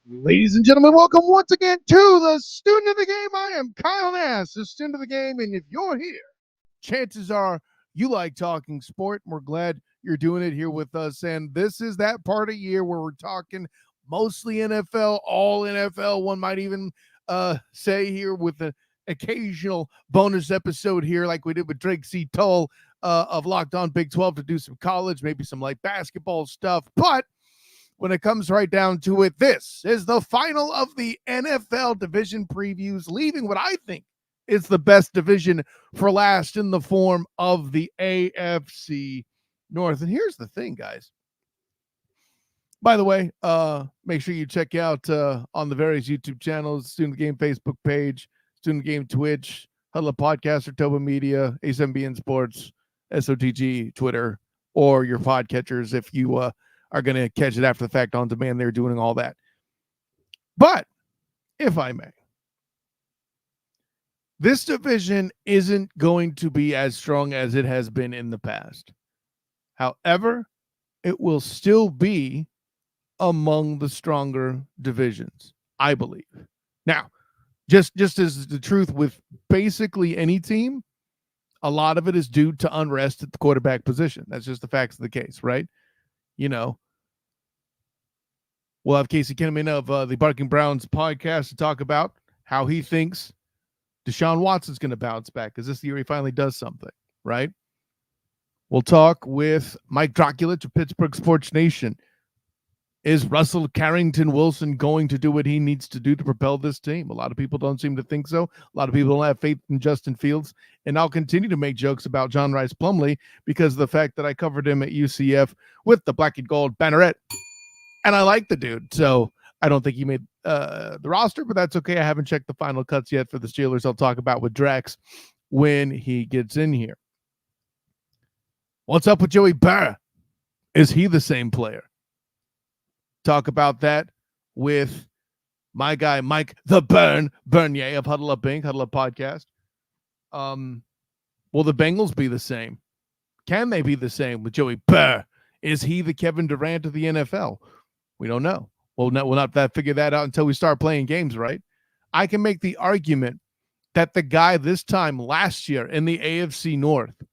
Ladies and gentlemen, welcome once again to the Student of the Game. I am Kyle Nass, the Student of the Game, and if you're here, chances are you like talking sport. We're glad you're doing it here with us, and this is that part of year where we're talking mostly NFL, all NFL. One might even say here with an occasional bonus episode here, like we did with Drake C. Tull of Locked On Big 12 to do some college, maybe some light basketball stuff, but when it comes right down to it, this is the final of the NFL division previews, leaving what I think is the best division for last in the form of the AFC North. And here's the thing, guys. By the way, make sure you check out on the various YouTube channels, Student Game Facebook page, Student Game Twitch, Huddle Up Podcast, or Toba Media, A7BN Sports, SOTG, Twitter, or your podcatchers if you are going to catch it after the fact on demand. They're doing all that. But if I may, this division isn't going to be as strong as it has been in the past. However, it will still be among the stronger divisions, I believe. Now, just as the truth with basically any team, a lot of it is due to unrest at the quarterback position. That's just the facts of the case, right? You know, we'll have Casey Kinnaman of the Barking Browns podcast to talk about how he thinks Deshaun Watson's going to bounce back because this year he finally does something, right? We'll talk with Mike Drokulich of Pittsburgh Sports Nation. Is Russell Carrington Wilson going to do what he needs to do to propel this team? A lot of people don't seem to think so. A lot of people don't have faith in Justin Fields. And I'll continue to make jokes about John Rice Plumlee because of the fact that I covered him at UCF with the black and gold banneret. And I like the dude. So I don't think he made the roster, but that's okay. I haven't checked the final cuts yet for the Steelers. I'll talk about with Drax when he gets in here. What's up with Joey Barra? Is he the same player? Talk about that with my guy, Mike the Bernier of Huddle Up Inc., Huddle Up Podcast. Will the Bengals be the same? Can they be the same with Joey Burr? Is he the Kevin Durant of the NFL? We don't know. We'll not figure that out until we start playing games, right? I can make the argument that the guy this time last year in the AFC North,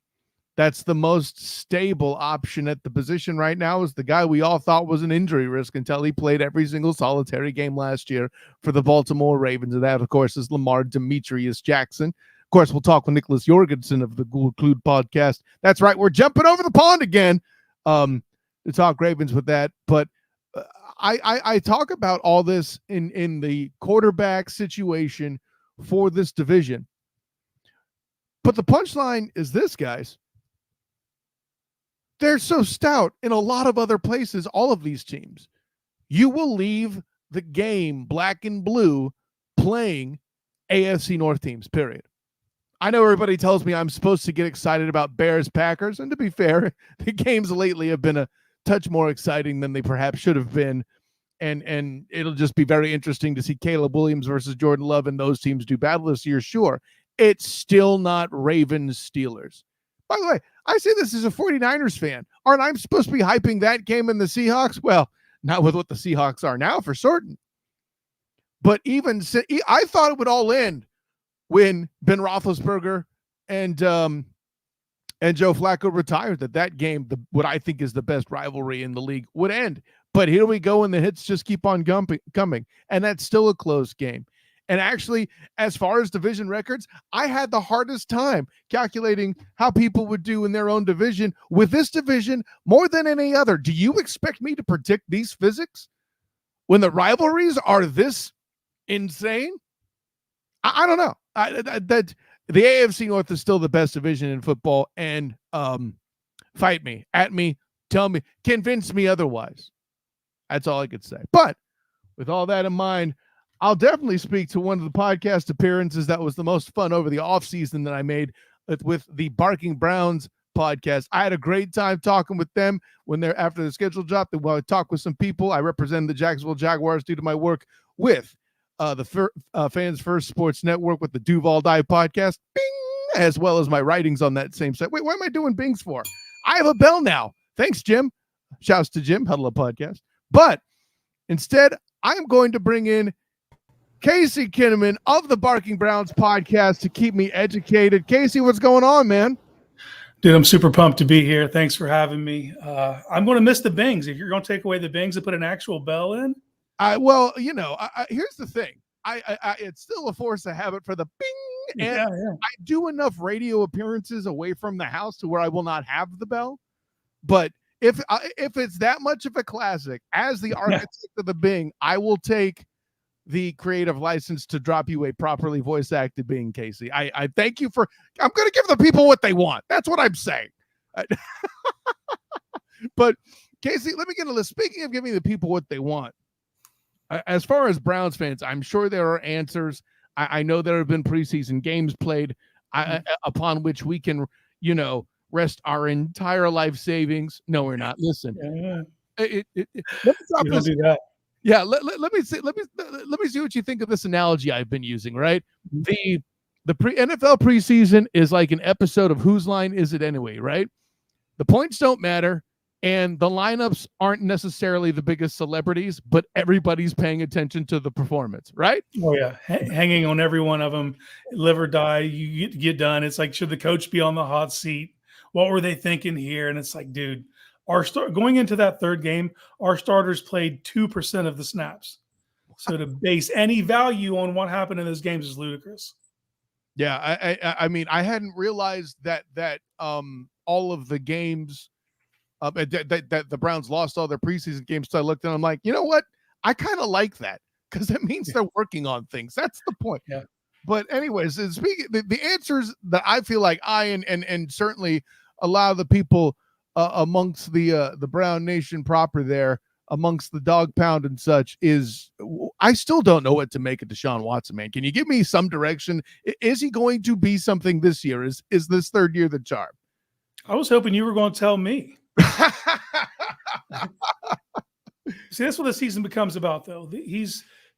that's the most stable option at the position right now, is the guy we all thought was an injury risk until he played every single solitary game last year for the Baltimore Ravens. And that, of course, is Lamar Demetrius Jackson. Of course, we'll talk with Nicholas Jorgensen of the Google Clued podcast. That's right. We're jumping over the pond again to talk Ravens with that. But I talk about all this in the quarterback situation for this division. But the punchline is this, guys. They're so stout in a lot of other places, all of these teams. You will leave the game black and blue playing AFC North teams, period. I know everybody tells me I'm supposed to get excited about Bears, Packers, and to be fair, the games lately have been a touch more exciting than they perhaps should have been, and it'll just be very interesting to see Caleb Williams versus Jordan Love and those teams do battle this year, sure. It's still not Ravens Steelers. By the way, I say this as a 49ers fan. Aren't I supposed to be hyping that game in the Seahawks? Well, not with what the Seahawks are now for certain. But even I thought it would all end when Ben Roethlisberger and Joe Flacco retired, that game, what I think is the best rivalry in the league, would end. But here we go, and the hits just keep on coming. And that's still a close game. And actually, as far as division records, I had the hardest time calculating how people would do in their own division with this division more than any other. Do you expect me to predict these physics when the rivalries are this insane? I don't know. That the AFC North is still the best division in football, and fight me, at me, tell me, convince me otherwise. That's all I could say. But with all that in mind, I'll definitely speak to one of the podcast appearances that was the most fun over the offseason that I made with the Barking Browns podcast. I had a great time talking with them when they're after the schedule dropped. While I talked with some people, I represent the Jacksonville Jaguars due to my work with the Fans First Sports Network with the Duval Dive podcast, bing, as well as my writings on that same site. Wait, what am I doing bings for? I have a bell now. Thanks, Jim. Shouts to Jim, Huddle Up Podcast. But Instead, I'm going to bring in Casey Kinnaman of the Barking Browns podcast to keep me educated. Casey, what's going on, man? Dude, I'm super pumped to be here. Thanks for having me. I'm going to miss the bings. If you're going to take away the bings and put an actual bell in. Here's the thing. It's still a force of habit for the bing. And I do enough radio appearances away from the house to where I will not have the bell. But if it's that much of a classic, as the architect of the bing, I will take the creative license to drop you a properly voice acted being, Casey. I thank you for, I'm going to give the people what they want. That's what I'm saying. But Casey, let me get a list. Speaking of giving the people what they want, as far as Browns fans, I'm sure there are answers. I know there have been preseason games played upon which we can, rest our entire life savings. No, we're not. Listen, let me drop this. Do that. Yeah, let me see what you think of this analogy I've been using, right? The NFL preseason is like an episode of Whose Line Is It Anyway, right? The points don't matter, and the lineups aren't necessarily the biggest celebrities, but everybody's paying attention to the performance, right? Oh, yeah. Hanging on every one of them, live or die, you get done. It's like, should the coach be on the hot seat? What were they thinking here? And it's like, dude, going into that third game, our starters played 2% of the snaps. So to base any value on what happened in those games is ludicrous. Yeah, I mean, I hadn't realized that all of the games that the Browns lost all their preseason games. So I looked and I'm like, you know what? I kind of like that because it means they're working on things. That's the point. Yeah. But anyways, speaking the answers that I feel like I and certainly a lot of the people amongst the Brown Nation proper there, amongst the dog pound and such, is I still don't know what to make of Deshaun Watson, man. Can you give me some direction? Is he going to be something this year? Is this third year the charm? I was hoping you were going to tell me. See, that's what the season becomes about, though.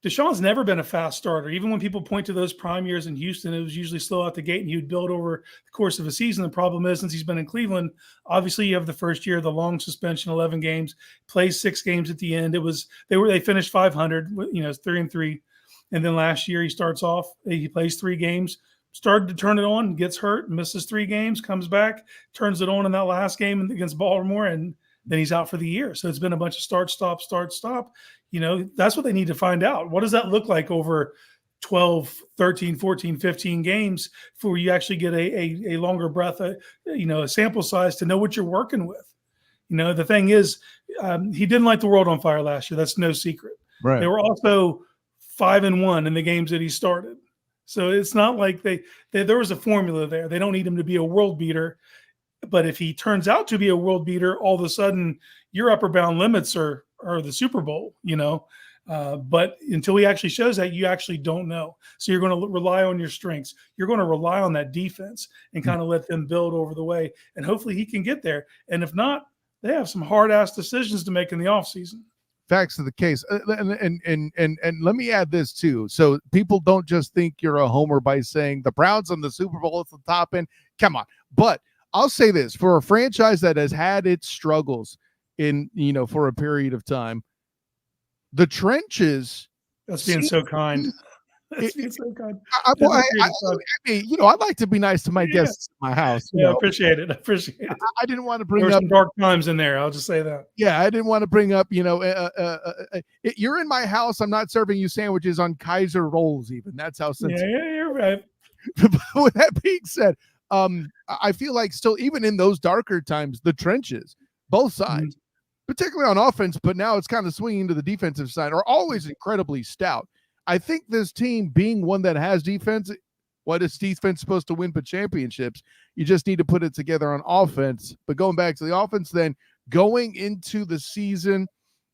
Deshaun's never been a fast starter. Even when people point to those prime years in Houston, it was usually slow out the gate and he would build over the course of a season. The problem is, since he's been in Cleveland, obviously you have the first year, the long suspension, 11 games, plays 6 games at the end. They finished 500, 3-3. And then last year he starts off, he plays 3 games, started to turn it on, gets hurt, misses 3 games, comes back, turns it on in that last game against Baltimore, and then he's out for the year. So it's been a bunch of start, stop, start, stop. That's what they need to find out. What does that look like over 12, 13, 14, 15 games before you actually get a longer breath, a sample size to know what you're working with? The thing is, he didn't light the world on fire last year. That's no secret. Right. They were also 5-1 in the games that he started. So it's not like there was a formula there. They don't need him to be a world beater. But if he turns out to be a world beater, all of a sudden your upper bound limits are the Super Bowl, but until he actually shows that, you actually don't know. So you're going to rely on your strengths. You're going to rely on that defense and kind of let them build over the way. And hopefully he can get there. And if not, they have some hard ass decisions to make in the offseason. Facts of the case. And let me add this too. So people don't just think you're a homer by saying the Browns on the Super Bowl at the top end. Come on. But I'll say this, for a franchise that has had its struggles for a period of time, the trenches. That's being so kind. That's being so kind. I'd like to be nice to my guests in my house. I appreciate it. I didn't want to bring there were up some dark times in there. I'll just say that. Yeah, I didn't want to bring up, you're in my house. I'm not serving you sandwiches on Kaiser rolls even. That's how sensitive. Yeah, you're right. With that being said, I feel like still, even in those darker times, the trenches, both sides, particularly on offense, but now it's kind of swinging to the defensive side, are always incredibly stout. I think this team, being one that has defense, what is defense supposed to win but championships? You just need to put it together on offense. But going back to the offense, then going into the season,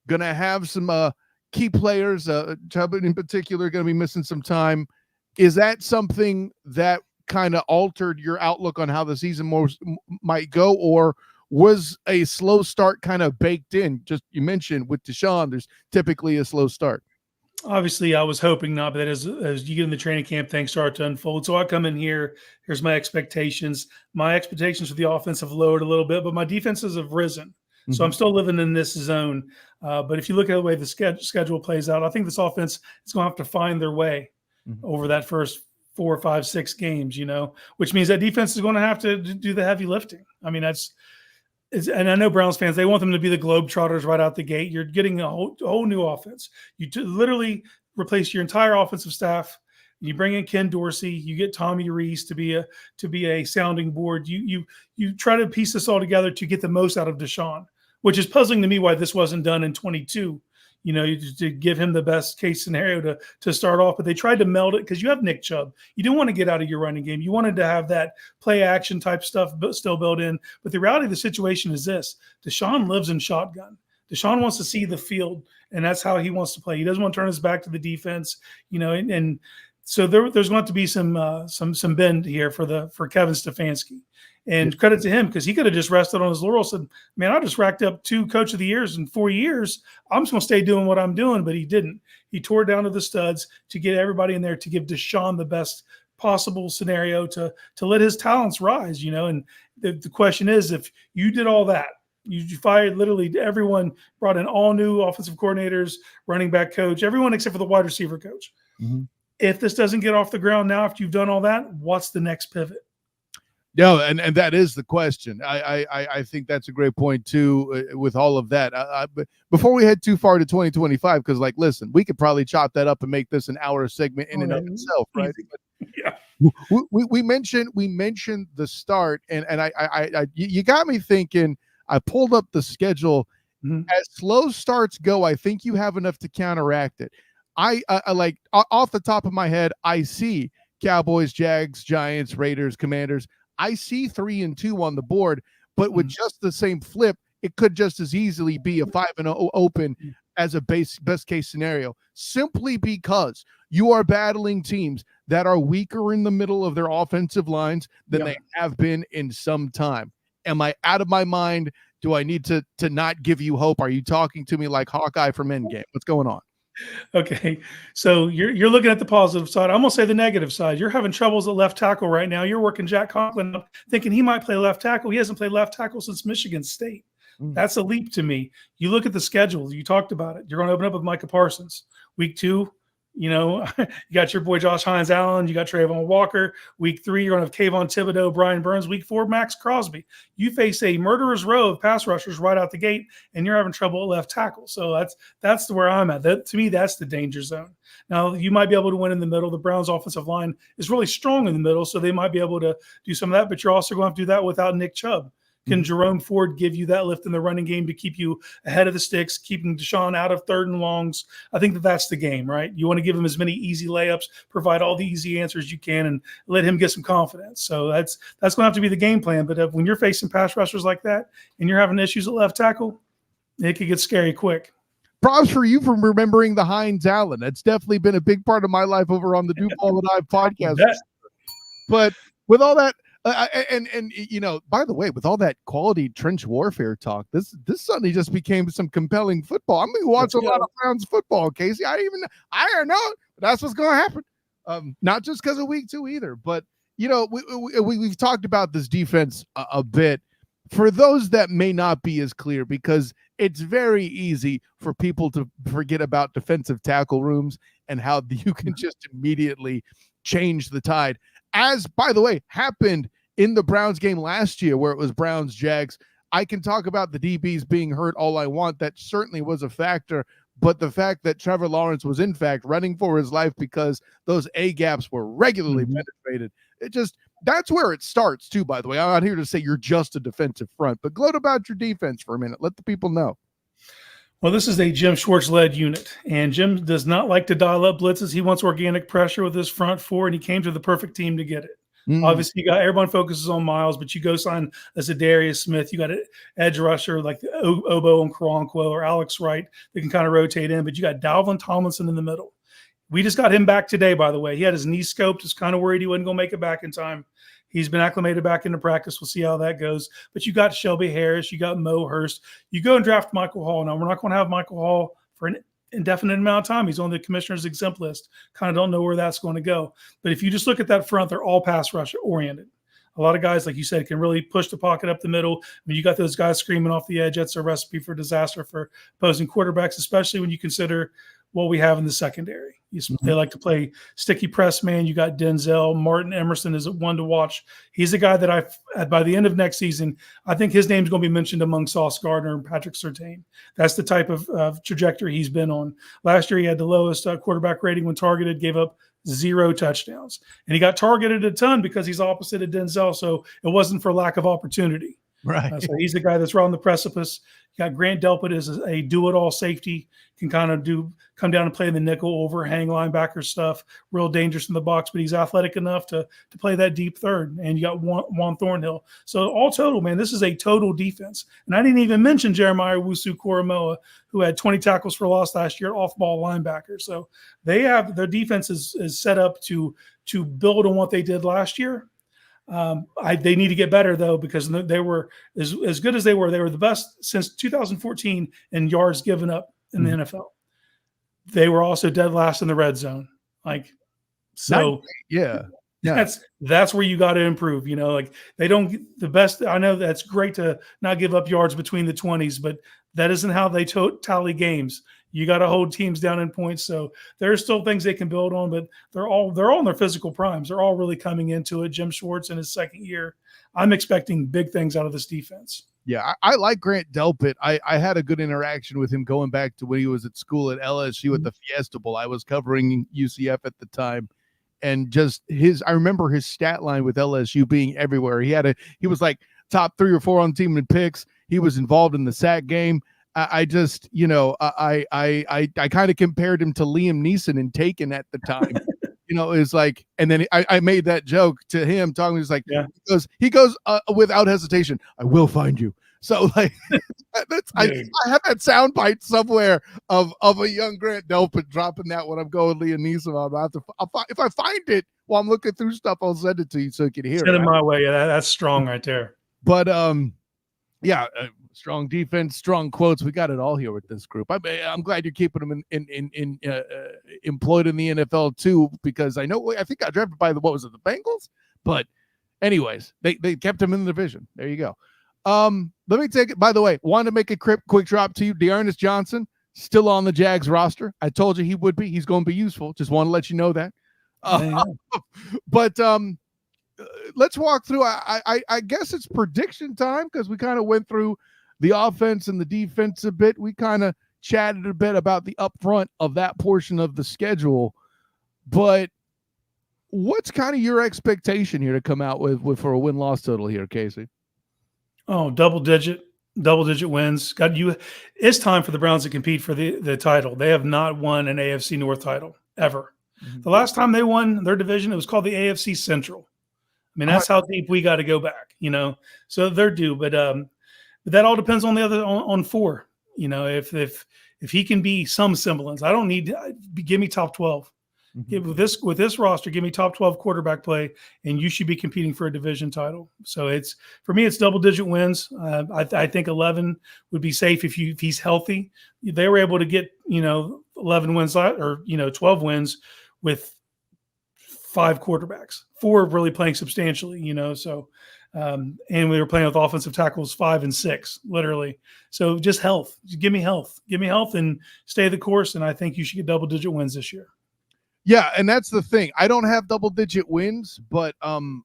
going to have some key players, Chubb in particular, going to be missing some time. Is that something that kind of altered your outlook on how the season might go, or was a slow start kind of baked in? Just, you mentioned with Deshaun, there's typically a slow start. Obviously, I was hoping not, but as you get in the training camp, things start to unfold. So I come in here, here's my expectations. My expectations for the offense have lowered a little bit, but my defenses have risen. So I'm still living in this zone. But if you look at the way the schedule plays out, I think this offense is going to have to find their way over that first 4, 5, 6 games, which means that defense is going to have to do the heavy lifting. I mean, and I know Browns fans, they want them to be the Globetrotters right out the gate. You're getting a whole new offense. You literally replace your entire offensive staff. You bring in Ken Dorsey. You get Tommy Reese to be a sounding board. You try to piece this all together to get the most out of Deshaun, which is puzzling to me why this wasn't done in 22. To give him the best case scenario to start off. But they tried to meld it because you have Nick Chubb. You didn't want to get out of your running game. You wanted to have that play action type stuff still built in. But the reality of the situation is this. Deshaun lives in shotgun. Deshaun wants to see the field, and that's how he wants to play. He doesn't want to turn his back to the defense, and so there's going to have to be some bend here for Kevin Stefanski. And credit to him, because he could have just rested on his laurels and said, man, I just racked up 2 Coach of the Years in 4 years. I'm just going to stay doing what I'm doing. But he didn't. He tore down to the studs to get everybody in there, to give Deshaun the best possible scenario to let his talents rise, And the question is, if you did all that, you fired literally everyone, brought in all new offensive coordinators, running back coach, everyone except for the wide receiver coach. If this doesn't get off the ground now, after you've done all that, what's the next pivot? No, and that is the question. I think that's a great point too. With all of that, but before we head too far to 2025, because listen, we could probably chop that up and make this an hour segment in and of itself, right? Yeah. We mentioned the start, and I you got me thinking. I pulled up the schedule. As slow starts go, I think you have enough to counteract it. I like off the top of my head, I see Cowboys, Jags, Giants, Raiders, Commanders. I see 3-2 on the board, but with just the same flip, it could just as easily be a 5-0 open as a best case scenario, simply because you are battling teams that are weaker in the middle of their offensive lines than they have been in some time. Am I out of my mind? Do I need to not give you hope? Are you talking to me like Hawkeye from Endgame? What's going on? Okay, so you're looking at the positive side. I'm gonna say the negative side. You're having troubles at left tackle right now. You're working Jack Conklin up, thinking he might play left tackle. He hasn't played left tackle since Michigan State. That's a leap to me. You look at the schedule. You talked about it. You're going to open up with Micah Parsons. Week 2, you got your boy Josh Hines-Allen. You got Trayvon Walker. Week 3, you're going to have Kayvon Thibodeau, Brian Burns. Week 4, Max Crosby. You face a murderer's row of pass rushers right out the gate, and you're having trouble at left tackle. So that's where I'm at. To me, that's the danger zone. Now, you might be able to win in the middle. The Browns' offensive line is really strong in the middle, so they might be able to do some of that, but you're also going to have to do that without Nick Chubb. Can Jerome Ford give you that lift in the running game to keep you ahead of the sticks, keeping Deshaun out of 3rd and longs? I think that's the game, right? You want to give him as many easy layups, provide all the easy answers you can, and let him get some confidence. So that's going to have to be the game plan. But when you're facing pass rushers like that and you're having issues at left tackle, it could get scary quick. Props for you for remembering the Hines-Allen. That's definitely been a big part of my life over on the Do Ball and I podcast. But with all that, by the way, with all that quality trench warfare talk, this suddenly just became some compelling football. I'm going to watch a lot of Browns football, Casey. I don't know. But that's what's going to happen. Not just because of week 2 either, but we've talked about this defense a bit. For those that may not be as clear, because it's very easy for people to forget about defensive tackle rooms and how you can just immediately change the tide. As, by the way, happened in the Browns game last year where it was Browns-Jags. I can talk about the DBs being hurt all I want. That certainly was a factor. But the fact that Trevor Lawrence was, in fact, running for his life because those A-gaps were regularly penetrated, that's where it starts, too, by the way. I'm not here to say you're just a defensive front, but gloat about your defense for a minute. Let the people know. Well, this is a Jim Schwartz-led unit, and Jim does not like to dial up blitzes. He wants organic pressure with his front 4, and he came to the perfect team to get it. Obviously, everyone focuses on Miles, but you go sign a Zadarius Smith. You got an edge rusher like Obo and Karanquo or Alex Wright that can kind of rotate in, but you got Dalvin Tomlinson in the middle. We just got him back today, by the way. He had his knee scoped. Was kind of worried he wasn't going to make it back in time. He's been acclimated back into practice. We'll see how that goes. But you got Shelby Harris. You got Mo Hurst. You go and draft Michael Hall. Now, we're not going to have Michael Hall for an indefinite amount of time. He's on the commissioner's exempt list. Kind of don't know where that's going to go. But if you just look at that front, they're all pass rush oriented. A lot of guys, like you said, can really push the pocket up the middle. When you got those guys screaming off the edge, that's a recipe for disaster for opposing quarterbacks, especially when you consider what we have in the secondary. They like to play sticky press man. You got Denzel. Martin Emerson is one to watch. He's a guy that by the end of next season, I think his name's going to be mentioned among Sauce Gardner and Patrick Surtain. That's the type of trajectory he's been on. Last year, he had the lowest quarterback rating when targeted, gave up 0 touchdowns. And he got targeted a ton because he's opposite of Denzel, so it wasn't for lack of opportunity. Right. So he's the guy that's right on the precipice. You got Grant Delpit as a do-it-all safety, can kind of come down and play the nickel, overhang linebacker stuff, real dangerous in the box, but he's athletic enough to play that deep third. And you got Juan Thornhill. So all total, man, this is a total defense. And I didn't even mention Jeremiah Wusu-Koramoah, who had 20 tackles for loss last year, off-ball linebacker. So their defense is set up to build on what they did last year. They need to get better, though, because they were as good as they were the best since 2014 in yards given up in the NFL. They were also dead last in the red zone. That's where you got to improve. They don't get the best. I know that's great to not give up yards between the 20s, but that isn't how they tally games. You got to hold teams down in points. So there are still things they can build on, but they're all in their physical primes. They're all really coming into it. Jim Schwartz in his second year. I'm expecting big things out of this defense. Yeah, I like Grant Delpit. I had a good interaction with him going back to when he was at school at LSU at the Fiesta Bowl. I was covering UCF at the time. And just I remember his stat line with LSU being everywhere. He was like top 3 or 4 on the team in picks. He was involved in the sack game. I just, I kind of compared him to Liam Neeson in Taken at the time. It's like, and then I made that joke to him talking. He's like, he goes without hesitation, "I will find you." So like, I have that sound bite somewhere of a young Grant Delpit dropping that when I'm going Liam Neeson on. If I find it while I'm looking through stuff, I'll send it to you so you can hear it. Send it my way. Yeah, that's strong right there. But strong defense, strong quotes. We got it all here with this group. I'm glad you're keeping them employed in the NFL too, because I think got drafted by the Bengals. But anyways, they kept him in the division. There you go. Let me take it. By the way, wanted to make a quick drop to you. Dearness Johnson still on the Jags roster. I told you he would be. He's going to be useful. Just want to let you know that. But let's walk through. I guess it's prediction time because we kind of went through the offense and the defense a bit. We kind of chatted a bit about the upfront of that portion of the schedule. But what's kind of your expectation here to come out with for a win-loss total here, Casey? Oh, double digit wins. It's time for the Browns to compete for the title. They have not won an AFC North title ever. Mm-hmm. The last time they won their division, it was called the AFC Central. I mean, that's how deep we got to go back, So they're due, but that all depends on the other on 4. If he can be some semblance, I don't need. Give me top 12. Mm-hmm. With this roster, give me top 12 quarterback play, and you should be competing for a division title. So for me, it's double-digit wins. I think 11 would be safe if he's healthy. They were able to get 11 wins or 12 wins with 5 quarterbacks, 4 really playing substantially. So and we were playing with offensive tackles 5 and 6, literally. So just health. Give me health, and stay the course. And I think you should get double-digit wins this year. Yeah, and that's the thing. I don't have double-digit wins, but the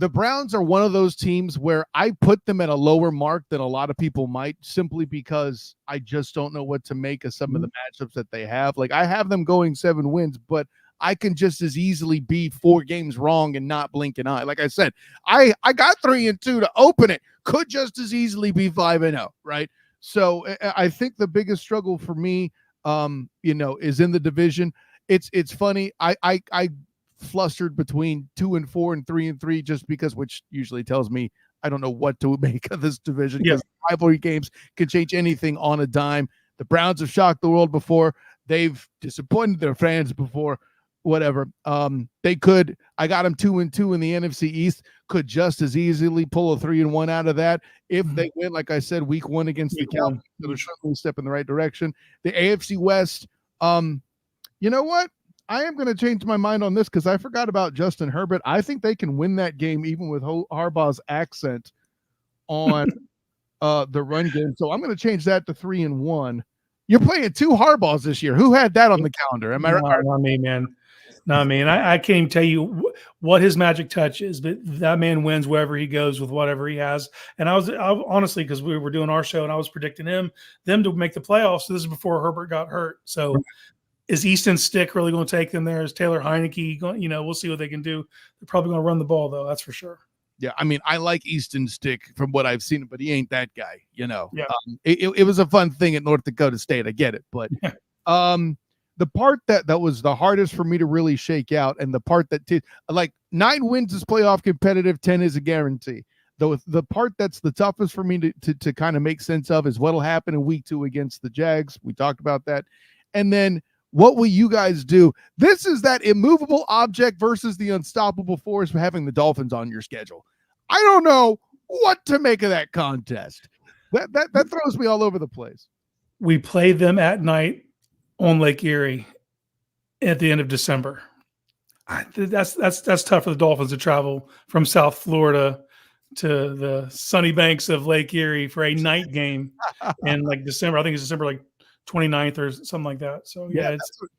Browns are one of those teams where I put them at a lower mark than a lot of people might, simply because I just don't know what to make of some of the matchups that they have. Like, I have them going 7 wins, but I can just as easily be 4 games wrong and not blink an eye. Like I said, I got 3-2 to open it. Could just as easily be 5-0, right? So I think the biggest struggle for me is in the division. It's funny. I flustered between 2-4 and 3-3 just because, which usually tells me I don't know what to make of this division, because rivalry games can change anything on a dime. The Browns have shocked the world before. They've disappointed their fans before. Whatever. They could. I got them 2-2 in the NFC East. Could just as easily pull a 3-1 out of that if they win. Like I said, week 1 against the Cowboys, so they're certainly a step in the right direction. The AFC West. You know what? I am going to change my mind on this because I forgot about Justin Herbert. I think they can win that game even with Harbaugh's accent on the run game. So I'm going to change that to 3-1. You're playing 2 Harbaughs this year. Who had that on the calendar? Am I right? Not me, man. Not me. And I can't even tell you what his magic touch is, but that man wins wherever he goes with whatever he has. And I honestly, because we were doing our show and I was predicting them to make the playoffs. So this is before Herbert got hurt. So is Easton Stick really going to take them there? Is Taylor Heineke going, we'll see what they can do. They're probably going to run the ball though. That's for sure. Yeah, I mean, I like Easton Stick from what I've seen, but he ain't that guy, Yeah. It was a fun thing at North Dakota State. I get it. But the part that was the hardest for me to really shake out, and the part that like 9 wins is playoff competitive, 10 is a guarantee. The part that's the toughest for me to kind of make sense of is what'll happen in week 2 against the Jags. We talked about that. And then what will you guys do? This is that immovable object versus the unstoppable force for having the Dolphins on your schedule. I don't know what to make of that contest. That throws me all over the place. We play them at night on Lake Erie at the end of December. That's tough for the Dolphins to travel from South Florida to the sunny banks of Lake Erie for a night game in like December. I think it's December like 29th or something like that. So yeah,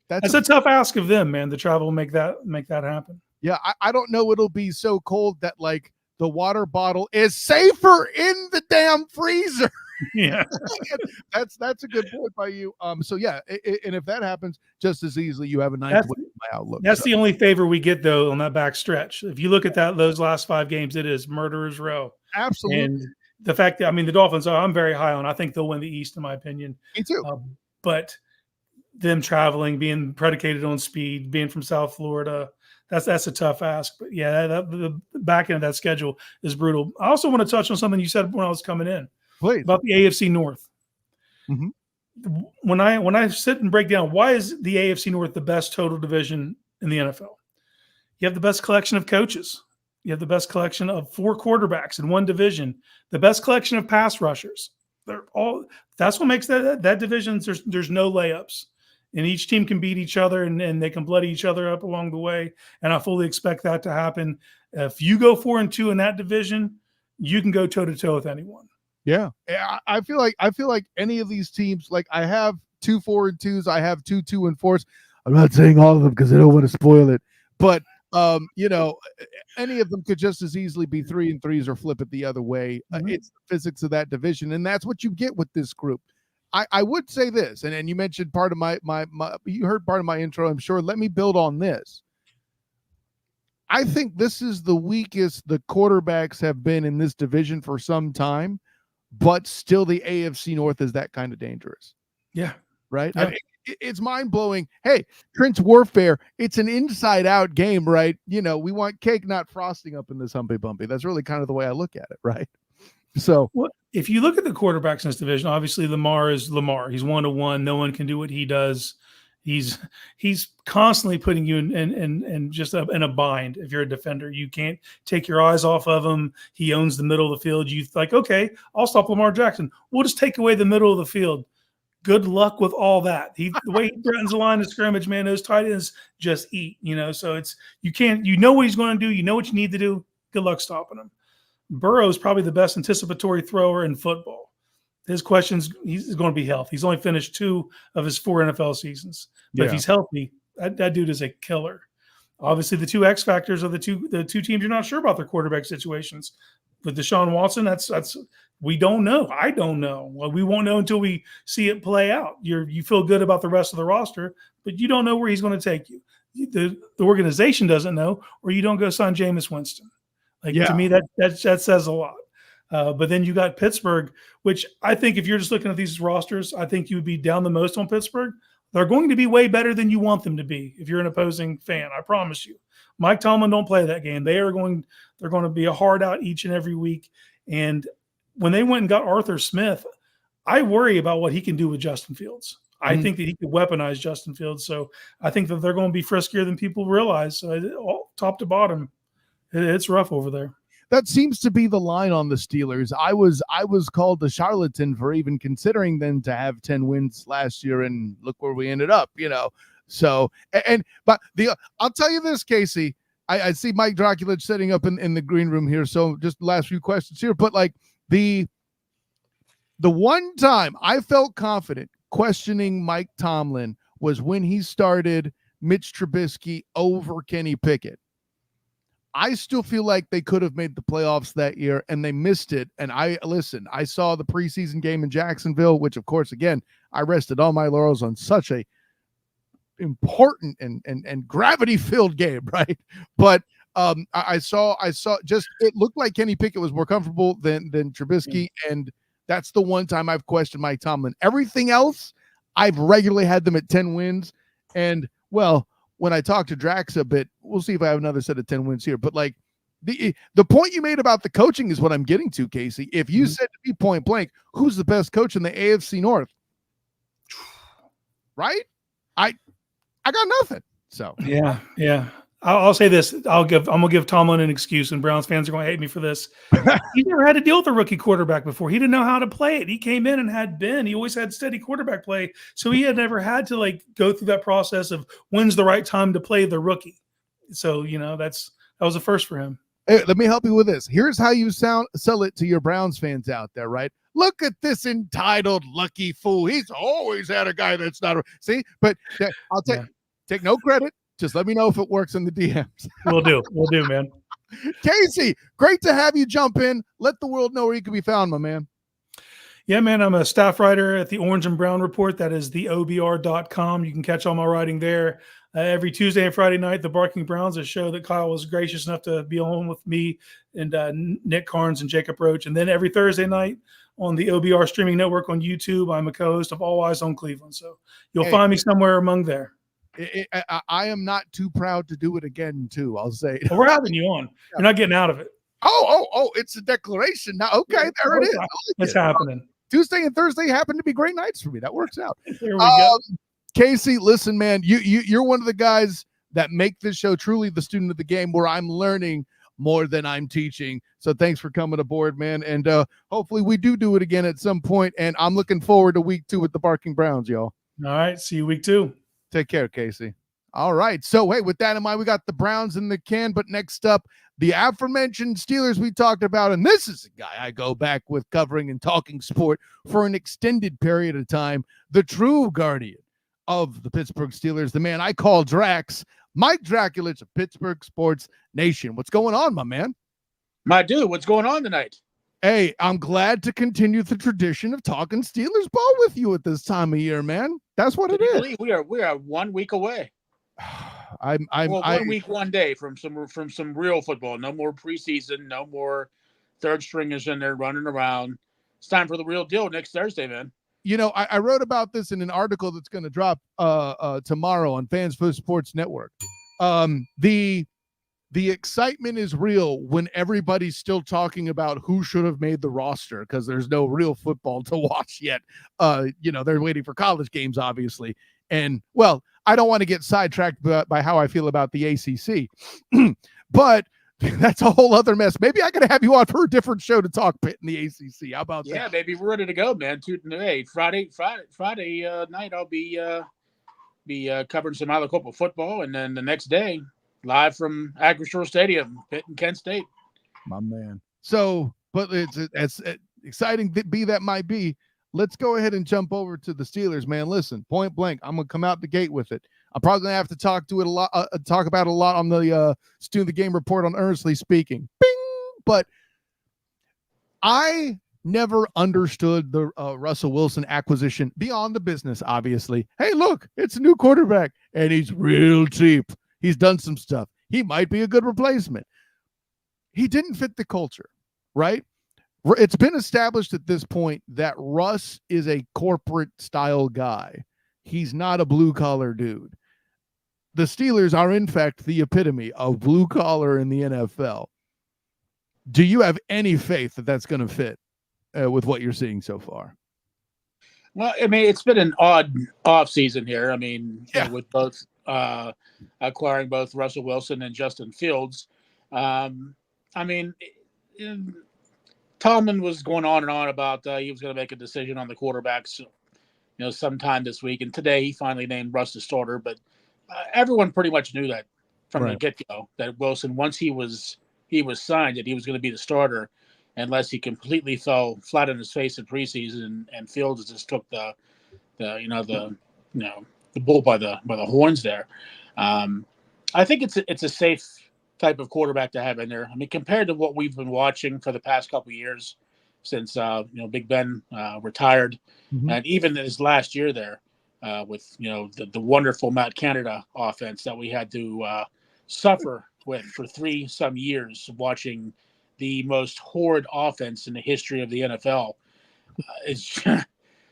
that's a tough ask of them, man, to travel and make that happen. Yeah, I don't know. It'll be so cold that like the water bottle is safer in the damn freezer. Yeah, that's a good point by you. So yeah, and if that happens, just as easily you have a nice win in my outlook. That's the only favor we get though on that back stretch. If you look at those last 5 games, it is murderer's row. Absolutely. And the fact that the Dolphins I'm very high on. I think they'll win the East, in my opinion. Me too. But them traveling, being predicated on speed, being from South Florida, that's a tough ask. But yeah, the back end of that schedule is brutal. I also want to touch on something you said when I was coming in. Please. About the AFC North. Mm-hmm. When I sit and break down why is the AFC North the best total division in the NFL? You have the best collection of coaches. You have the best collection of 4 quarterbacks in one division. The best collection of pass rushers. That's what makes that division. There's no layups, and each team can beat each other and they can bloody each other up along the way. And I fully expect that to happen. If you go 4-2 in that division, you can go toe to toe with anyone. Yeah, I feel like any of these teams, like I have 2 4-2s, I have 2 2-4s. I'm not saying all of them because I don't want to spoil it, but any of them could just as easily be 3-3s or flip it the other way. Mm-hmm. It's the physics of that division, and that's what you get with this group. I would say this, and you mentioned part of my you heard part of my intro, I'm sure. Let me build on this. I think this is the weakest the quarterbacks have been in this division for some time, but still the AFC North is that kind of dangerous. Yeah. Right? Yeah. It's mind-blowing. Hey, Trench Warfare, it's an inside-out game, right? We want cake, not frosting up in this Humpy Bumpy. That's really kind of the way I look at it, right? So if you look at the quarterbacks in this division, obviously Lamar is Lamar. He's 1-1. No one can do what he does. He's constantly putting you in just in a bind. If you're a defender, you can't take your eyes off of him. He owns the middle of the field. You like, okay, I'll stop Lamar Jackson. We'll just take away the middle of the field. Good luck with all that. The way he threatens the line of scrimmage, man, those tight ends just eat. So it's you know what he's going to do. You know what you need to do. Good luck stopping him. Burrow is probably the best anticipatory thrower in football. His questions, he's going to be healthy. He's only finished 2 of his 4 NFL seasons. But if he's healthy, that dude is a killer. Obviously, the 2 X factors are the two teams you're not sure about their quarterback situations. With Deshaun Watson, that's we don't know. I don't know. Well, we won't know until we see it play out. You feel good about the rest of the roster, but you don't know where he's going to take you. The organization doesn't know, or you don't go sign Jameis Winston. To me, that says a lot. But then you got Pittsburgh, which I think if you're just looking at these rosters, I think you would be down the most on Pittsburgh. They're going to be way better than you want them to be if you're an opposing fan. I promise you. Mike Tomlin don't play that game. They're going to be a hard out each and every week. And when they went and got Arthur Smith, I worry about what he can do with Justin Fields. I think that he could weaponize Justin Fields. So I think that they're going to be friskier than people realize. Top to bottom, it's rough over there. That seems to be the line on the Steelers. I was called a charlatan for even considering them to have 10 wins last year, and look where we ended up, So, but I'll tell you this, Casey. I see Mike Draculich setting up in the green room here. So just the last few questions here. But like the one time I felt confident questioning Mike Tomlin was when he started Mitch Trubisky over Kenny Pickett. I still feel like they could have made the playoffs that year and they missed it. And I saw the preseason game in Jacksonville, which of course, again, I rested all my laurels on such a important and gravity filled game. Right. But I saw just, it looked like Kenny Pickett was more comfortable than Trubisky. And that's the one time I've questioned Mike Tomlin. Everything else, I've regularly had them at 10 wins. And well, when I talk to Drax a bit, we'll see if I have another set of 10 wins here. But like the point you made about the coaching is what I'm getting to, Casey. If you said to me point blank, who's the best coach in the AFC North? Right? I got nothing. So yeah. I'll say this. I'm gonna give Tomlin an excuse, and Browns fans are going to hate me for this. He never had to deal with a rookie quarterback before. He didn't know how to play it. He came in and had Ben. He always had steady quarterback play, so he had never had to like go through that process of when's the right time to play the rookie. So that was a first for him. Hey, let me help you with this. Here's how you sell it to your Browns fans out there, right? Look at this entitled lucky fool. He's always had a guy that's not see, but I'll take no credit. Just let me know if it works in the DMs. We'll do, man. Casey, great to have you jump in. Let the world know where you can be found, my man. Yeah, man, I'm a staff writer at the Orange and Brown Report. That is theobr.com. You can catch all my writing there. Every Tuesday and Friday night, the Barking Browns, a show that Kyle was gracious enough to be on with me and Nick Carnes and Jacob Roach. And then every Thursday night on the OBR streaming network on YouTube, I'm a co-host of All Eyes on Cleveland. So you'll find me somewhere among there. I am not too proud to do it again, too. I'll say. Well, we're having you on. You're not getting out of it. Oh! It's a declaration now. Okay, there it is. It's happening. Tuesday and Thursday happen to be great nights for me. That works out. There we go. Casey, listen, man, you're one of the guys that make this show truly the student of the game, where I'm learning more than I'm teaching. So thanks for coming aboard, man. And hopefully we do it again at some point. And I'm looking forward to week 2 with the Barking Browns, y'all. All right. See you week 2. Take care, Casey. All right. So, hey, with that in mind, we got the Browns in the can. But next up, the aforementioned Steelers we talked about. And this is a guy I go back with covering and talking sport for an extended period of time. The true guardian of the Pittsburgh Steelers, the man I call Drax, Mike Draculich of Pittsburgh Sports Nation. What's going on, my man? My dude, what's going on tonight? Hey, I'm glad to continue the tradition of talking Steelers ball with you at this time of year, man. That's what it is. We are 1 week away. I'm 1 week, 1 day from some real football. No more preseason. No more third stringers in there running around. It's time for the real deal next Thursday, man. I wrote about this in an article that's going to drop tomorrow on Fans First Sports Network. The excitement is real when everybody's still talking about who should have made the roster because there's no real football to watch yet. They're waiting for college games, obviously. And, well, I don't want to get sidetracked by how I feel about the ACC. But that's a whole other mess. Maybe I could have you on for a different show to talk Pitt in the ACC. How about that? Yeah, baby, we're ready to go, man. Hey, Friday night I'll be covering some Alacopa football, and then the next day, live from Acrisure Stadium, Pitt and Kent State. My man. So, but it's as exciting that might be. Let's go ahead and jump over to the Steelers, man. Listen, point blank, I'm gonna come out the gate with it. I'm probably gonna have to talk about it a lot on the Student of the Game report on Earnestly Speaking. Bing! But I never understood the Russell Wilson acquisition beyond the business, obviously. Hey, look, it's a new quarterback, and he's real cheap. He's done some stuff. He might be a good replacement. He didn't fit the culture, right? It's been established at this point that Russ is a corporate style guy. He's not a blue collar dude. The Steelers are, in fact, the epitome of blue collar in the NFL. Do you have any faith that that's going to fit with what you're seeing so far? Well, I mean, it's been an odd off season here. I mean, with both acquiring both Russell Wilson and Justin Fields. Tomlin was going on and on about he was going to make a decision on the quarterbacks, sometime this week. And today he finally named Russ the starter. But everyone pretty much knew that from the Right. get-go, that Wilson, once he was signed, that he was going to be the starter, unless he completely fell flat on his face in preseason and Fields just took the the bull by the horns there. I think it's a safe type of quarterback to have in there. I mean, compared to what we've been watching for the past couple of years since Big Ben retired, Mhm. and even this last year there with the wonderful Matt Canada offense that we had to suffer with for 3 some years, watching the most horrid offense in the history of the NFL. It's I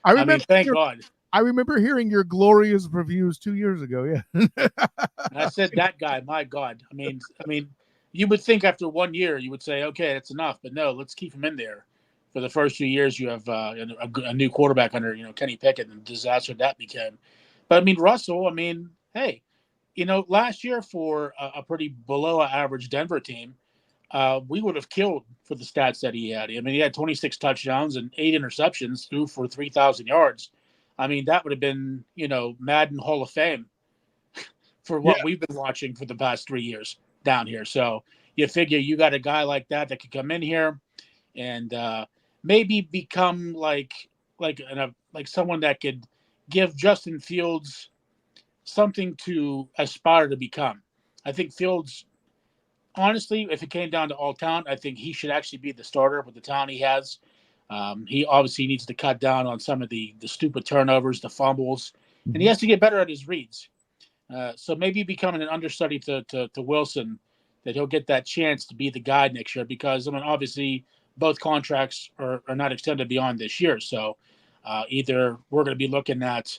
I mean, remember thank God. I remember hearing your glorious reviews 2 years ago. Yeah. And I said that guy, my God. I mean, you would think after 1 year you would say, okay, that's enough, but no, let's keep him in there. For the first few years, you have a new quarterback under Kenny Pickett, and the disaster that became. But I mean, Russell. I mean, hey, last year for a pretty below average Denver team, we would have killed for the stats that he had. I mean, he had 26 touchdowns and 8 interceptions, threw for 3,000 yards. I mean, that would have been Madden Hall of Fame for Yeah. what we've been watching for the past 3 years down here. So you figure you got a guy like that could come in here and maybe become like someone that could give Justin Fields something to aspire to become. I think Fields, honestly, if it came down to all talent, I think he should actually be the starter with the talent he has. He obviously needs to cut down on some of the stupid turnovers, the fumbles, and he has to get better at his reads. So maybe becoming an understudy to Wilson, that he'll get that chance to be the guy next year, because I mean, obviously both contracts are not extended beyond this year. So either we're going to be looking at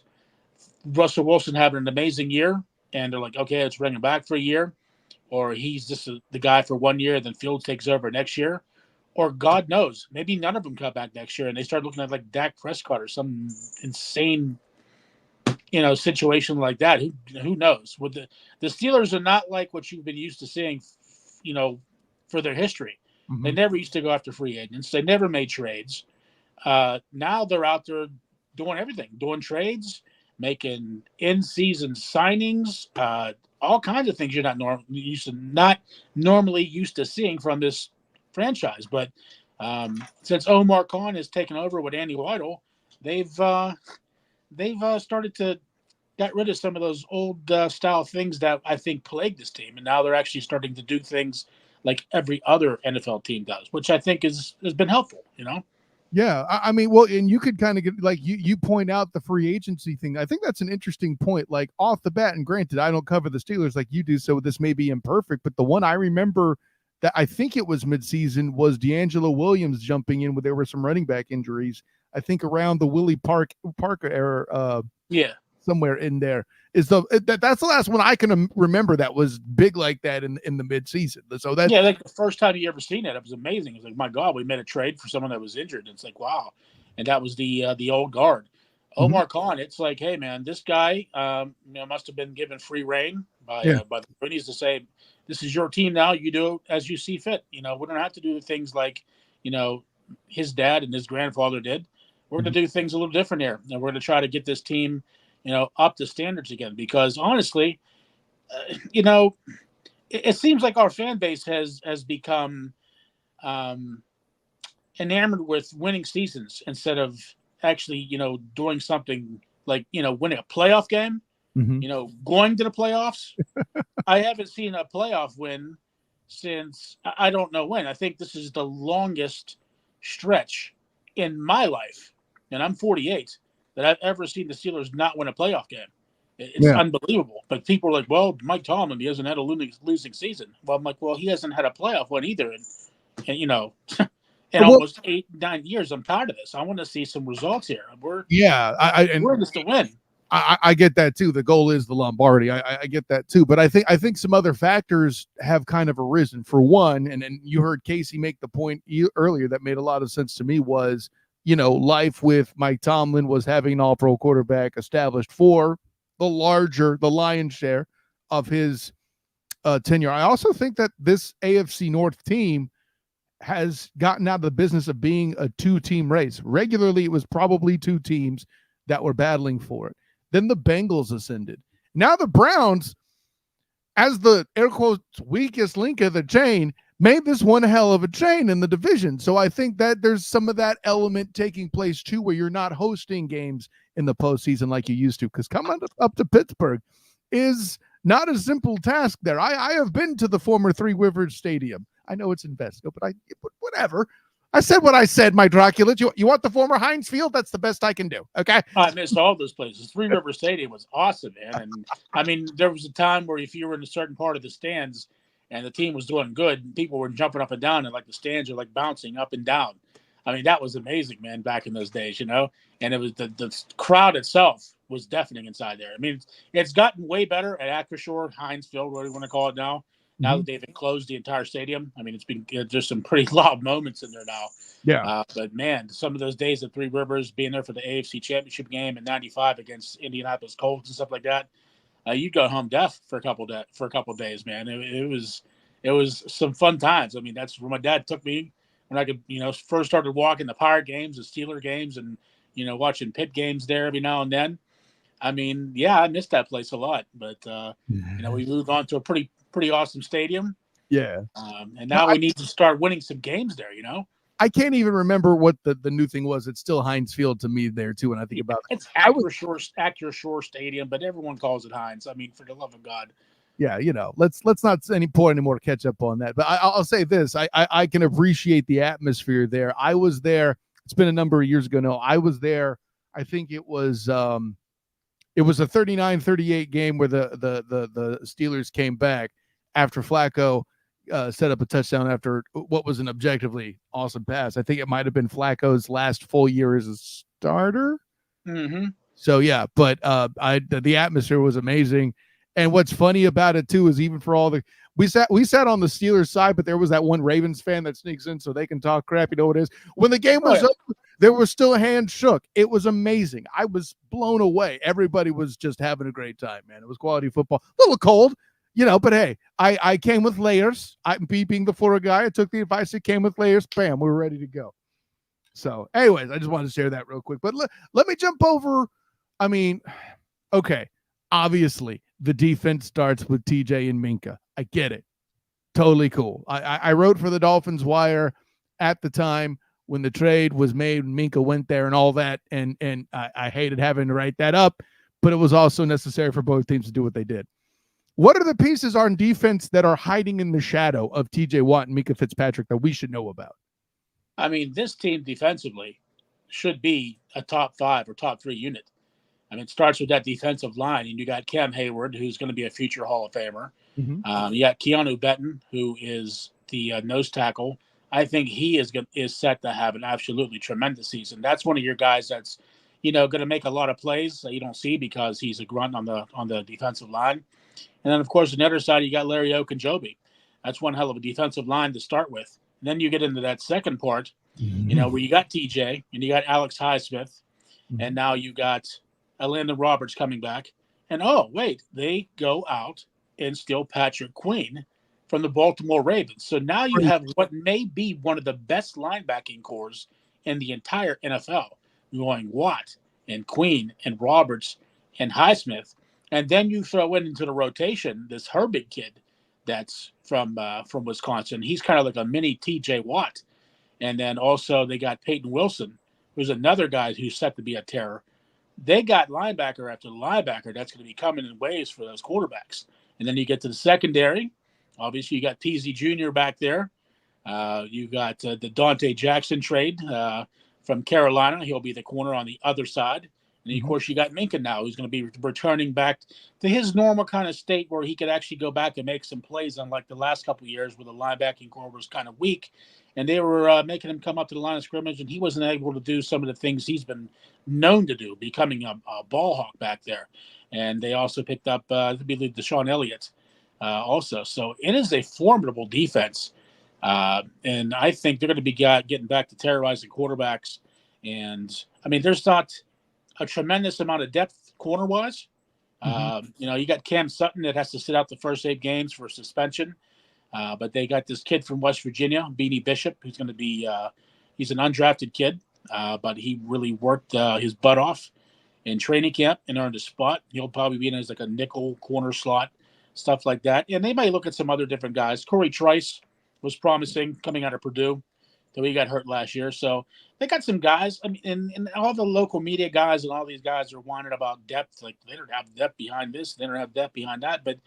Russell Wilson having an amazing year and they're like, okay, let's bring him back for a year, or he's just the guy for 1 year, then Fields takes over next year. Or God knows, maybe none of them come back next year and they start looking at like Dak Prescott or some insane situation like that. Who knows? With the Steelers are not like what you've been used to seeing, for their history. Mhm. They never used to go after free agents. They never made trades. Now they're out there doing everything, doing trades, making in-season signings, all kinds of things you're not normally used to seeing from this franchise. But since Omar Khan has taken over with Andy Weidel, they've started to get rid of some of those old style things that I think plagued this team, and now they're actually starting to do things like every other NFL team does, which I think has been helpful. Yeah, I mean, well, and you could kind of get like you point out the free agency thing. I think that's an interesting point. Like off the bat, and granted, I don't cover the Steelers like you do, so this may be imperfect. But the one I remember that I think it was midseason was D'Angelo Williams jumping in when there were some running back injuries. I think around the Willie Parker era, Yeah. somewhere in there is that's the last one I can remember that was big like that in the midseason. So that Yeah, like the first time you ever seen it was amazing. It's like, my God, we made a trade for someone that was injured. It's like, wow, and that was the old guard, Omar Khan. It's like, hey man, this guy must have been given free reign by the British to say, this is your team now. You do as you see fit. We don't have to do the things like his dad and his grandfather did. We're going to do things a little different here, and we're going to try to get this team up to standards again. Because honestly, it seems like our fan base has become enamored with winning seasons instead of actually doing something like winning a playoff game. Going to the playoffs. I haven't seen a playoff win since I don't know when. I think this is the longest stretch in my life, and I'm 48, that I've ever seen the Steelers not win a playoff game. It's unbelievable. But people are like, well, Mike Tomlin, he hasn't had a losing season. Well, I'm like, well, he hasn't had a playoff one either. And in almost 8-9 years, I'm tired of this. I want to see some results here. We're in this to win. I get that too. The goal is the Lombardi. I get that too. But I think some other factors have kind of arisen. For one, and you heard Casey make the point earlier that made a lot of sense to me, was life with Mike Tomlin was having an all-pro quarterback established for the lion's share of his tenure. I also think that this AFC North team has gotten out of the business of being a 2-team race. Regularly, it was probably 2 teams that were battling for it. Then the Bengals ascended. Now the Browns, as the air quotes weakest link of the chain, made this one hell of a chain in the division. So I think that there's some of that element taking place too, where you're not hosting games in the postseason like you used to, because coming up to Pittsburgh is not a simple task there. I have been to the former Three Rivers Stadium. I know it's in Vesco, but whatever. I said what I said, my Dracula. You want the former Heinz Field? That's the best I can do. Okay. I missed all those places. Three River Stadium was awesome, man. And I mean, there was a time where if you were in a certain part of the stands and the team was doing good, people were jumping up and down, and like the stands are like bouncing up and down. I mean, that was amazing, man, back in those days, and it was the crowd itself was deafening inside there. I mean, it's gotten way better at Acrisure, Heinz Field, whatever you want to call it now. Now that they've enclosed the entire stadium, I mean, it's been just some pretty loud moments in there now. Yeah. But man, some of those days at Three Rivers, being there for the AFC Championship game in '95 against Indianapolis Colts and stuff like that, you'd go home deaf for a couple of days, man. It was some fun times. I mean, that's where my dad took me when I could, first started walking the Pirate games, the Steeler games, and watching Pitt games there every now and then. I mean, yeah, I missed that place a lot, but we moved on to a pretty awesome stadium. Yeah. And now we need to start winning some games there, I can't even remember what the new thing was. It's still Heinz Field to me there too. When I think about it, it's Acrisure Stadium, but everyone calls it Heinz. I mean, for the love of God. Yeah, let's not pour any more ketchup on that. But I'll say this: I can appreciate the atmosphere there. I was there. It's been a number of years ago now. I was there. I think it was a 39-38 game where the Steelers came back after Flacco set up a touchdown after what was an objectively awesome pass. I think it might have been Flacco's last full year as a starter. Mm-hmm. So yeah, but the atmosphere was amazing. And what's funny about it too is even for all the we sat on the Steelers side, but there was that one Ravens fan that sneaks in so they can talk crap. You know what it is? When the game was up, there was still a hand shook. It was amazing. I was blown away. Everybody was just having a great time, man. It was quality football. A little cold, but hey, I came with layers. I'm being the Florida guy. I took the advice. It came with layers. Bam, we were ready to go. So anyways, I just wanted to share that real quick. But let me jump over. I mean, okay, obviously the defense starts with TJ and Minka. I get it. Totally cool. I wrote for the Dolphins Wire at the time when the trade was made. Minka went there and all that. And I hated having to write that up, but it was also necessary for both teams to do what they did. What are the pieces on defense that are hiding in the shadow of TJ Watt and Minka Fitzpatrick that we should know about? I mean, this team defensively should be a top 5 or top 3 unit. I mean, it starts with that defensive line, and you got Cam Hayward, who's going to be a future Hall of Famer. Mm-hmm. You got Keanu Benton, who is the nose tackle. I think he is set to have an absolutely tremendous season. That's one of your guys that's, going to make a lot of plays that you don't see because he's a grunt on the defensive line. And then, of course, on the other side, you got Larry Ogunjobi. That's one hell of a defensive line to start with. And then you get into that second part, where you got TJ and you got Alex Highsmith, and now you got Landon Roberts coming back. And, oh, wait, they go out and steal Patrick Queen from the Baltimore Ravens. So now you have what may be one of the best linebacking cores in the entire NFL, going Watt and Queen and Roberts and Highsmith. And then you throw into the rotation this Herbig kid that's from Wisconsin. He's kind of like a mini TJ Watt. And then also they got Peyton Wilson, who's another guy who's set to be a terror. They got linebacker after linebacker that's going to be coming in waves for those quarterbacks. And then you get to the secondary. Obviously, you got Peasy Jr. back there. You got the Dante Jackson trade from Carolina. He'll be the corner on the other side. And, of course, you got Minka now, who's going to be returning back to his normal kind of state where he could actually go back and make some plays, unlike the last couple of years where the linebacking core was kind of weak. And they were making him come up to the line of scrimmage, and he wasn't able to do some of the things he's been known to do, becoming a ball hawk back there. And they also picked up, I believe, Deshaun Elliott also. So it is a formidable defense. And I think they're going to be getting back to terrorizing quarterbacks. And, I mean, there's not a tremendous amount of depth corner-wise. You got Cam Sutton that has to sit out the first 8 games for suspension. But they got this kid from West Virginia, Beanie Bishop, who's going to be he's an undrafted kid, but he really worked his butt off. in training camp and earned a spot. He'll probably be in as like a nickel corner slot, stuff like that. And they might look at some other different guys. Corey Trice was promising coming out of Purdue, though he got hurt last year. So they got some guys. I mean, and all the local media guys and all these guys are whining about depth. Like, they don't have depth behind this, they don't have depth behind that. But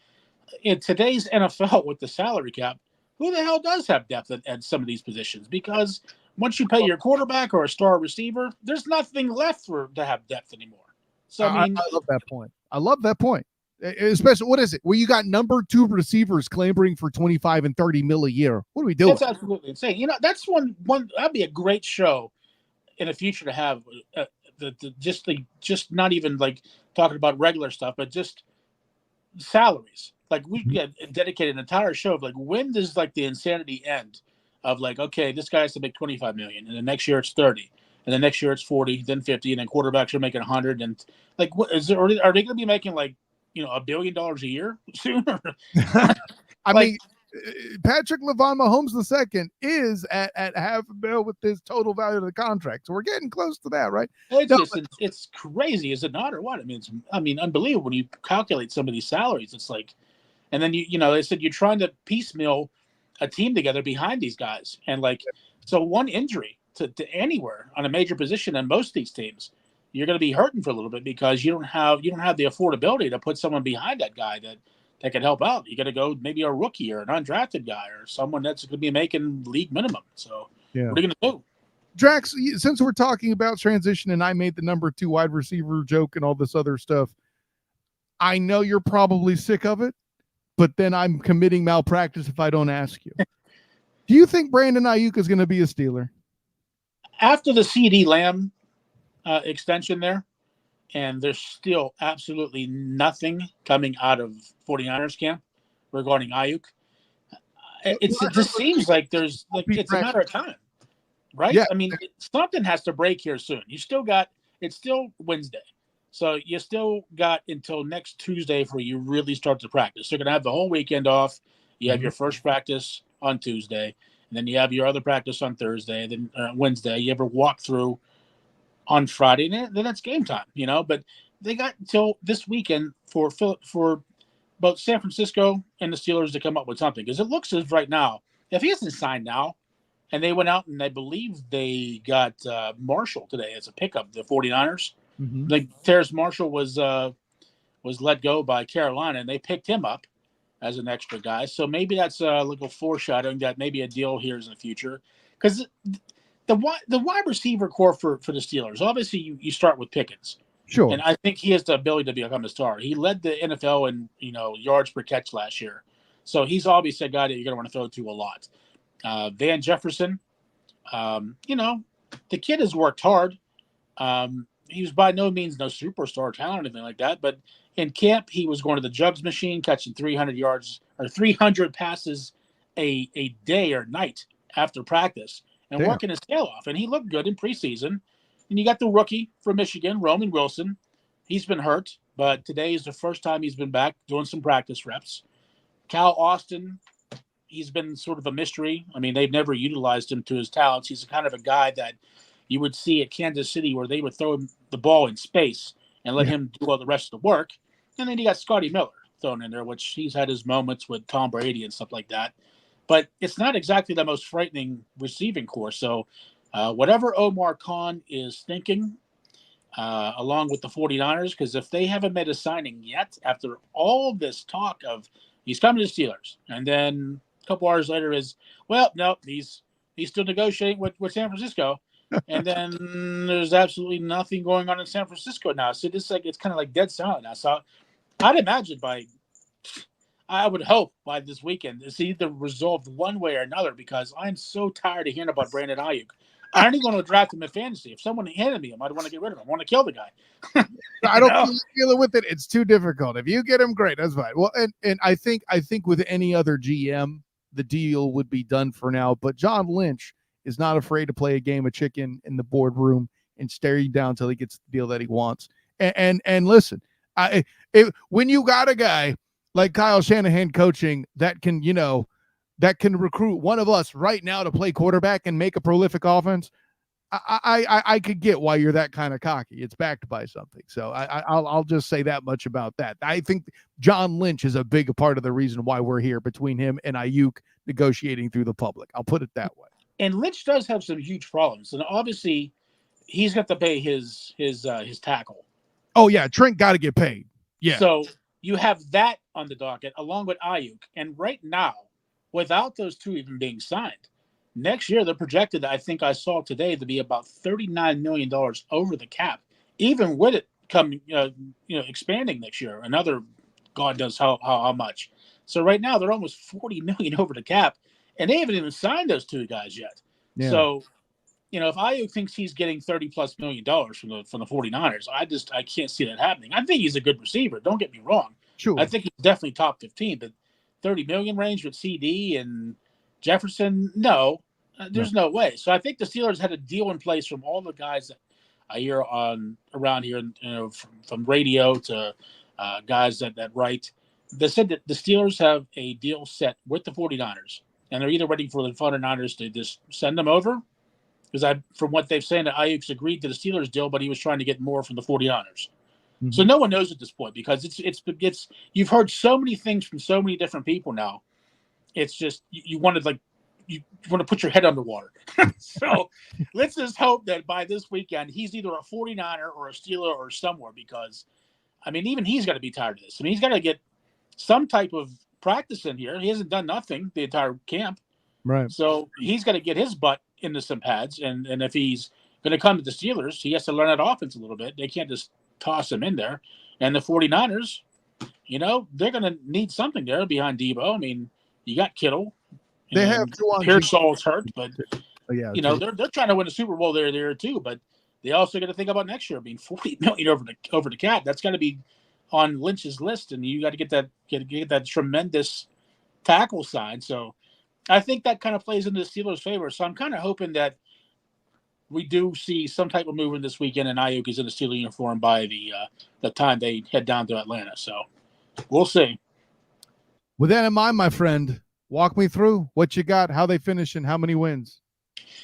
in today's NFL with the salary cap, who the hell does have depth at some of these positions? Because once you pay your quarterback or a star receiver, there's nothing left to have depth anymore. So I mean, I love that point. I love that point. Especially, what is it? Where you got number 2 receivers clamoring for 25 and 30 mil a year. What are we doing? That's absolutely insane. You know, that's one that'd be a great show in the future to have. Just not even like talking about regular stuff, but just salaries. Like, we get dedicated an entire show of like, when does like the insanity end? Of like, okay, this guy has to make 25 million, and the next year it's 30, and the next year it's 40, then 50, and then quarterbacks are making 100, and like, what is there? Are they going to be making like, $1 billion a year soon? I mean, Patrick LeVon Mahomes II is at $500,000 with this total value of the contract, so we're getting close to that, right? It's crazy, is it not, or what? I mean, unbelievable when you calculate some of these salaries. It's like, and then they said you're trying to piecemeal a team together behind these guys, and like, so one injury to anywhere on a major position in most of these teams, you're going to be hurting for a little bit because you don't have the affordability to put someone behind that guy that can help out. You got to go maybe a rookie or an undrafted guy or someone that's going to be making league minimum. So yeah. What are you going to do? Drax, since we're talking about transition and I made the number 2 wide receiver joke and all this other stuff, I know you're probably sick of it, but then I'm committing malpractice if I don't ask you. Do you think Brandon Ayuk is going to be a Steeler? After the CeeDee Lamb extension there, and there's still absolutely nothing coming out of 49ers camp regarding Ayuk. It just seems like it's a matter of time, right? Yeah. I mean, something has to break here soon. It's still Wednesday. So you still got until next Tuesday before you really start to practice. You're going to have the whole weekend off. You have your first practice on Tuesday, and then you have your other practice on Thursday, then Wednesday. You have a walkthrough on Friday, and then it's game time, But they got until this weekend for both San Francisco and the Steelers to come up with something. Because it looks as right now, if he isn't signed now, and they went out and I believe they got Marshall today as a pickup, the 49ers. Mm-hmm. Like, Terrace Marshall was let go by Carolina, and they picked him up as an extra guy. So maybe that's like a foreshadowing that maybe a deal here is in the future. Because the wide receiver core for the Steelers, obviously you start with Pickens. Sure. And I think he has the ability to become a star. He led the NFL in yards per catch last year. So he's obviously a guy that you're going to want to throw to a lot. Van Jefferson, the kid has worked hard. He was by no means no superstar talent or anything like that, but in camp he was going to the jugs machine, catching 300 yards or 300 passes a day or night after practice and working his tail off. And he looked good in preseason. And you got the rookie from Michigan, Roman Wilson. He's been hurt, but today is the first time he's been back doing some practice reps. Cal Austin, he's been sort of a mystery. I mean, they've never utilized him to his talents. He's kind of a guy that you would see at Kansas City where they would throw him the ball in space and let him do all the rest of the work. And then you got Scotty Miller thrown in there, which he's had his moments with Tom Brady and stuff like that. But it's not exactly the most frightening receiving core. So whatever Omar Khan is thinking, along with the 49ers, because if they haven't made a signing yet, after all this talk of he's coming to Steelers, and then a couple hours later is, well, no, he's still negotiating with San Francisco. And then there's absolutely nothing going on in San Francisco now. So it's kind of like dead silent now. So I'd imagine I would hope by this weekend it's either resolved one way or another, because I'm so tired of hearing about Brandon Ayuk. I don't even want to draft him in fantasy. If someone handed me him, I'd want to get rid of him. I want to kill the guy. I don't feel dealing with it. It's too difficult. If you get him, great. That's fine. Well, and I think with any other GM, the deal would be done for now. But John Lynch is not afraid to play a game of chicken in the boardroom and stare you down until he gets the deal that he wants. And listen, when you got a guy like Kyle Shanahan coaching that can recruit one of us right now to play quarterback and make a prolific offense, I could get why you're that kind of cocky. It's backed by something. So I'll just say that much about that. I think John Lynch is a big part of the reason why we're here, between him and Ayuk negotiating through the public. I'll put it that way. And Lynch does have some huge problems, and obviously he's got to pay his tackle. Oh yeah, Trent got to get paid. Yeah. So you have that on the docket along with Ayuk, and right now, without those two even being signed, next year they're projected, I think I saw today, to be about $39 million over the cap, even with it coming, expanding next year. Another God knows how much. So right now they're almost $40 million over the cap, and they haven't even signed those two guys yet. Yeah. So, if Ayuk thinks he's getting $30+ million from the 49ers, I can't see that happening. I think he's a good receiver. Don't get me wrong. Sure. I think he's definitely top 15, but 30 million range with CD and Jefferson, no, there's no way. So I think the Steelers had a deal in place from all the guys that I hear around here, from radio to guys that write. They said that the Steelers have a deal set with the 49ers, and they're either waiting for the 49ers to just send them over, because from what they've said, that Ayuk's agreed to the Steelers deal, but he was trying to get more from the 49ers. Mm-hmm. So no one knows at this point, because it's you've heard so many things from so many different people now. It's just you want to put your head underwater. So let's just hope that by this weekend he's either a 49er or a Steeler or somewhere, because even he's got to be tired of this. He's got to get some type of practice in here. He hasn't done nothing the entire camp. Right. So he's got to get his butt into some pads. And if he's going to come to the Steelers, he has to learn that offense a little bit. They can't just toss him in there. And the 49ers, they're going to need something there behind Debo. You got Kittle. They have Pearsall's hurt, but yeah, they're trying to win a Super Bowl there too. But they also got to think about next year being $40 million over the cap. That's got to be on Lynch's list, and you got to get that tremendous tackle side. So I think that kind of plays into the Steelers' favor. So I'm kind of hoping that we do see some type of movement this weekend, and Ayuk is in a Steeler uniform by the time they head down to Atlanta. So we'll see. With that in mind, my friend, walk me through what you got, how they finish, and how many wins.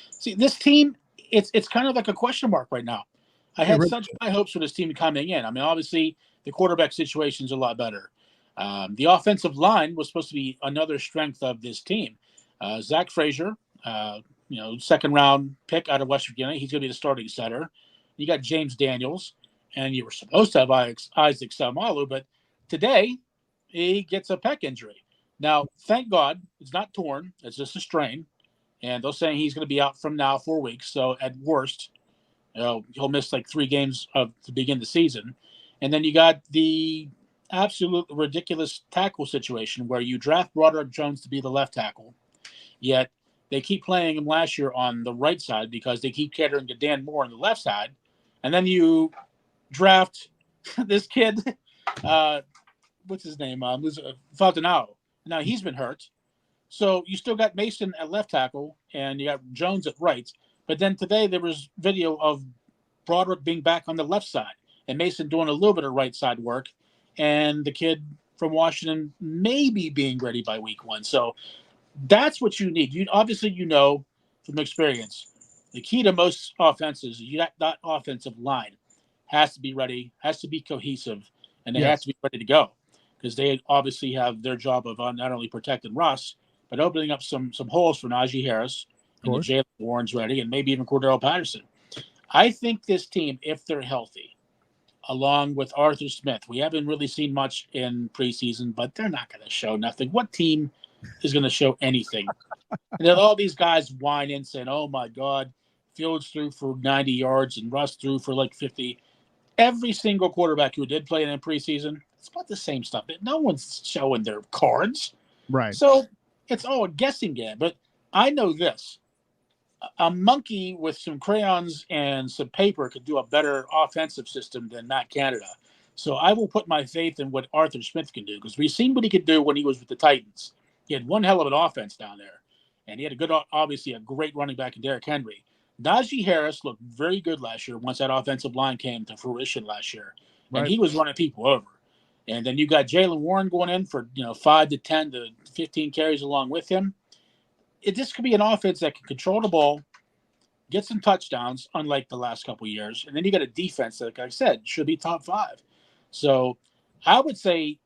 See, this team, it's kind of like a question mark right now. I had such high hopes for this team coming in. Obviously, the quarterback situation is a lot better. The offensive line was supposed to be another strength of this team. Zach Frazier, second-round pick out of West Virginia. He's going to be the starting center. You got James Daniels, and you were supposed to have Isaac Seumalo, but today he gets a pec injury. Now, thank God it's not torn. It's just a strain. And they're saying he's going to be out from now 4 weeks. So at worst, he'll miss like 3 games to begin the season. And then you got the absolute ridiculous tackle situation where you draft Broderick Jones to be the left tackle, yet they keep playing him last year on the right side because they keep catering to Dan Moore on the left side. And then you draft this kid, what's his name? Falconao. Now he's been hurt. So you still got Mason at left tackle and you got Jones at right. But then today there was video of Broderick being back on the left side and Mason doing a little bit of right side work, and the kid from Washington maybe being ready by week 1. So that's what you need. Obviously, from experience, the key to most offenses, that offensive line has to be ready, has to be cohesive, and they have to be ready to go, because they obviously have their job of not only protecting Russ, but opening up some holes for Najee Harris and the Jalen Warren's ready, and maybe even Cordero Patterson. I think this team, if they're healthy, along with Arthur Smith, we haven't really seen much in preseason, but they're not going to show nothing. What team is going to show anything? And then all these guys whine in saying, oh my God, Fields threw for 90 yards and Russ threw for like 50. Every single quarterback who did play in preseason, it's about the same stuff. No one's showing their cards. Right. So it's all a guessing game. But I know this. A monkey with some crayons and some paper could do a better offensive system than Matt Canada. So I will put my faith in what Arthur Smith can do, because we've seen what he could do when he was with the Titans. He had one hell of an offense down there, and he had obviously a great running back in Derrick Henry. Najee Harris looked very good last year once that offensive line came to fruition last year, and he was running people over. And then you got Jalen Warren going in for 5 to 10 to 15 carries along with him. This could be an offense that can control the ball get some touchdowns, unlike the last couple of years, and then you got a defense that, like I said, should be top 5. So I would say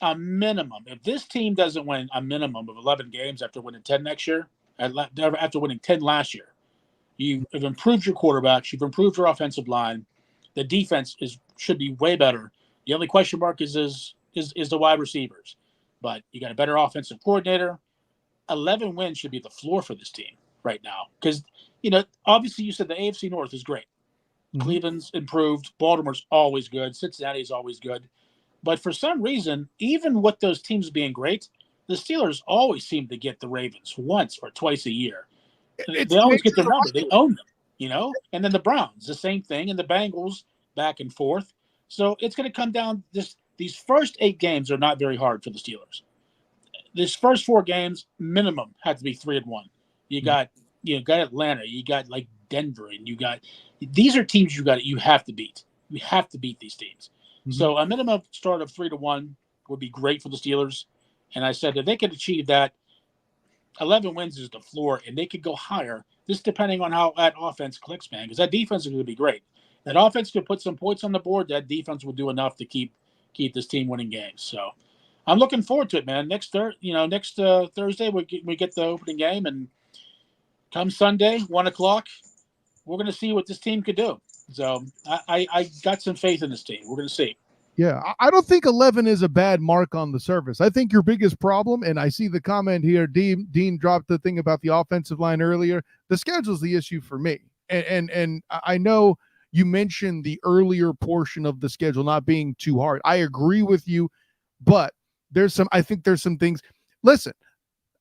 a minimum. If this team doesn't win a minimum of 11 games after winning 10 next year, after winning 10 last year, you have improved your quarterbacks, you've improved your offensive line. The defense should be way better. The only question mark is the wide receivers. But you got a better offensive coordinator. 11 wins should be the floor for this team right now. Because, obviously you said the AFC North is great. Mhm. Cleveland's improved. Baltimore's always good. Cincinnati's always good. But for some reason, even with those teams being great, the Steelers always seem to get the Ravens once or twice a year. It's They the always nature get their of the number. They own them, And then the Browns, the same thing, and the Bengals back and forth. So it's going to come down. These first 8 games are not very hard for the Steelers. These first 4 games, minimum, had to be 3-1. You got Atlanta, you got like Denver, and these are teams you have to beat. You have to beat these teams. Mhm. So a minimum start of 3-1 would be great for the Steelers. And I said if they could achieve that, 11 wins is the floor, and they could go higher. This depending on how that offense clicks, man, because that defense is going to be great. That offense could put some points on the board. That defense will do enough to keep this team winning games. So I'm looking forward to it, man. Next Thursday we get the opening game, and come Sunday 1:00, we're going to see what this team could do. So I got some faith in this team. We're going to see. Yeah, I don't think 11 is a bad mark on the surface. I think your biggest problem, and I see the comment here, Dean dropped the thing about the offensive line earlier. The schedule's the issue for me. And I know you mentioned the earlier portion of the schedule not being too hard. I agree with you, but I think there's some things. Listen,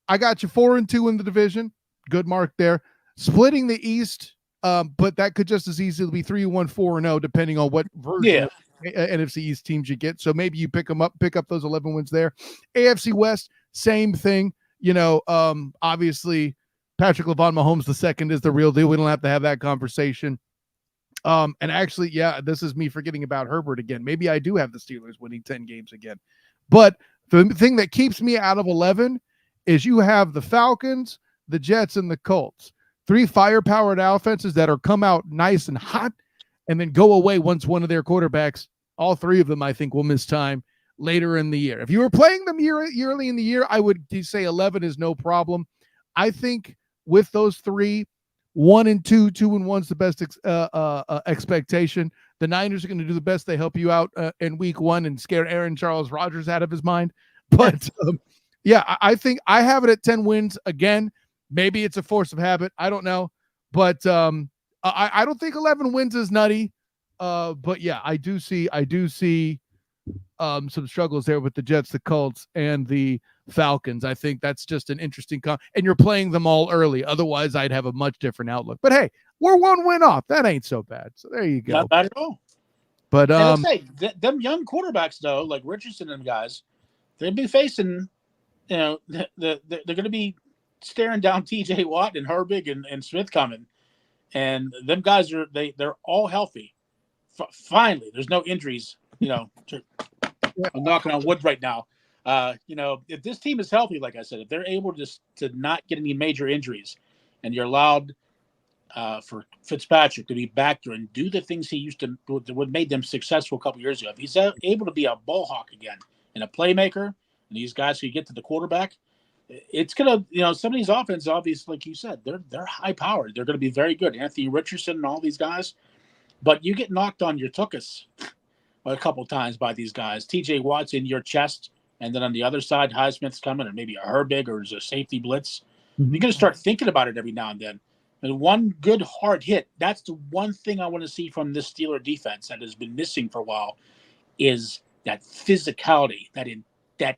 I got you 4-2 in the division. Good mark there. Splitting the East, but that could just as easily be 3-1, 4-0, depending on what version of NFC East teams you get. So maybe you pick up those 11 wins there. AFC West, same thing. Obviously Patrick LaVon Mahomes II is the real deal. We don't have to have that conversation. And actually, this is me forgetting about Herbert again. Maybe I do have the Steelers winning 10 games again. But the thing that keeps me out of 11 is you have the Falcons, the Jets, and the Colts. 3 fire-powered offenses that are come out nice and hot and then go away once one of their quarterbacks, all 3 of them, I think, will miss time later in the year. If you were playing them yearly in the year, I would say 11 is no problem. I think with those 3, 1-2, 2-1's the best expectation. The Niners are going to do the best. They help you out in week 1 and scare Aaron Charles Rodgers out of his mind. But I think I have it at 10 wins again. Maybe it's a force of habit. I don't know. But I don't think 11 wins is nutty. But I do see some struggles there with the Jets, the Colts, and the Falcons. I think that's just an interesting and you're playing them all early. Otherwise, I'd have a much different outlook. But hey, we're 1 win off. That ain't so bad. So there you go. Not bad at all. But let's say them young quarterbacks though, like Richardson and guys, they'll be facing, they're going to be staring down T.J. Watt and Herbig and Smith coming, and them guys they're all healthy. Finally, there's no injuries. I'm knocking on wood right now. If this team is healthy, like I said, if they're able to not get any major injuries, and you're allowed for Fitzpatrick to be back there and do the things he used to, what made them successful a couple years ago, if he's able to be a ball hawk again and a playmaker, and these guys who get to the quarterback, it's gonna, some of these offenses, obviously, like you said, they're high powered. They're going to be very good. Anthony Richardson and all these guys, but you get knocked on your tuchus a couple times by these guys. T.J. Watt's in your chest, and then on the other side, Highsmith's coming, or maybe a Herbig or a safety blitz. Mm-hmm. You're going to start thinking about it every now and then. And one good hard hit, that's the one thing I want to see from this Steeler defense that has been missing for a while, is that physicality, that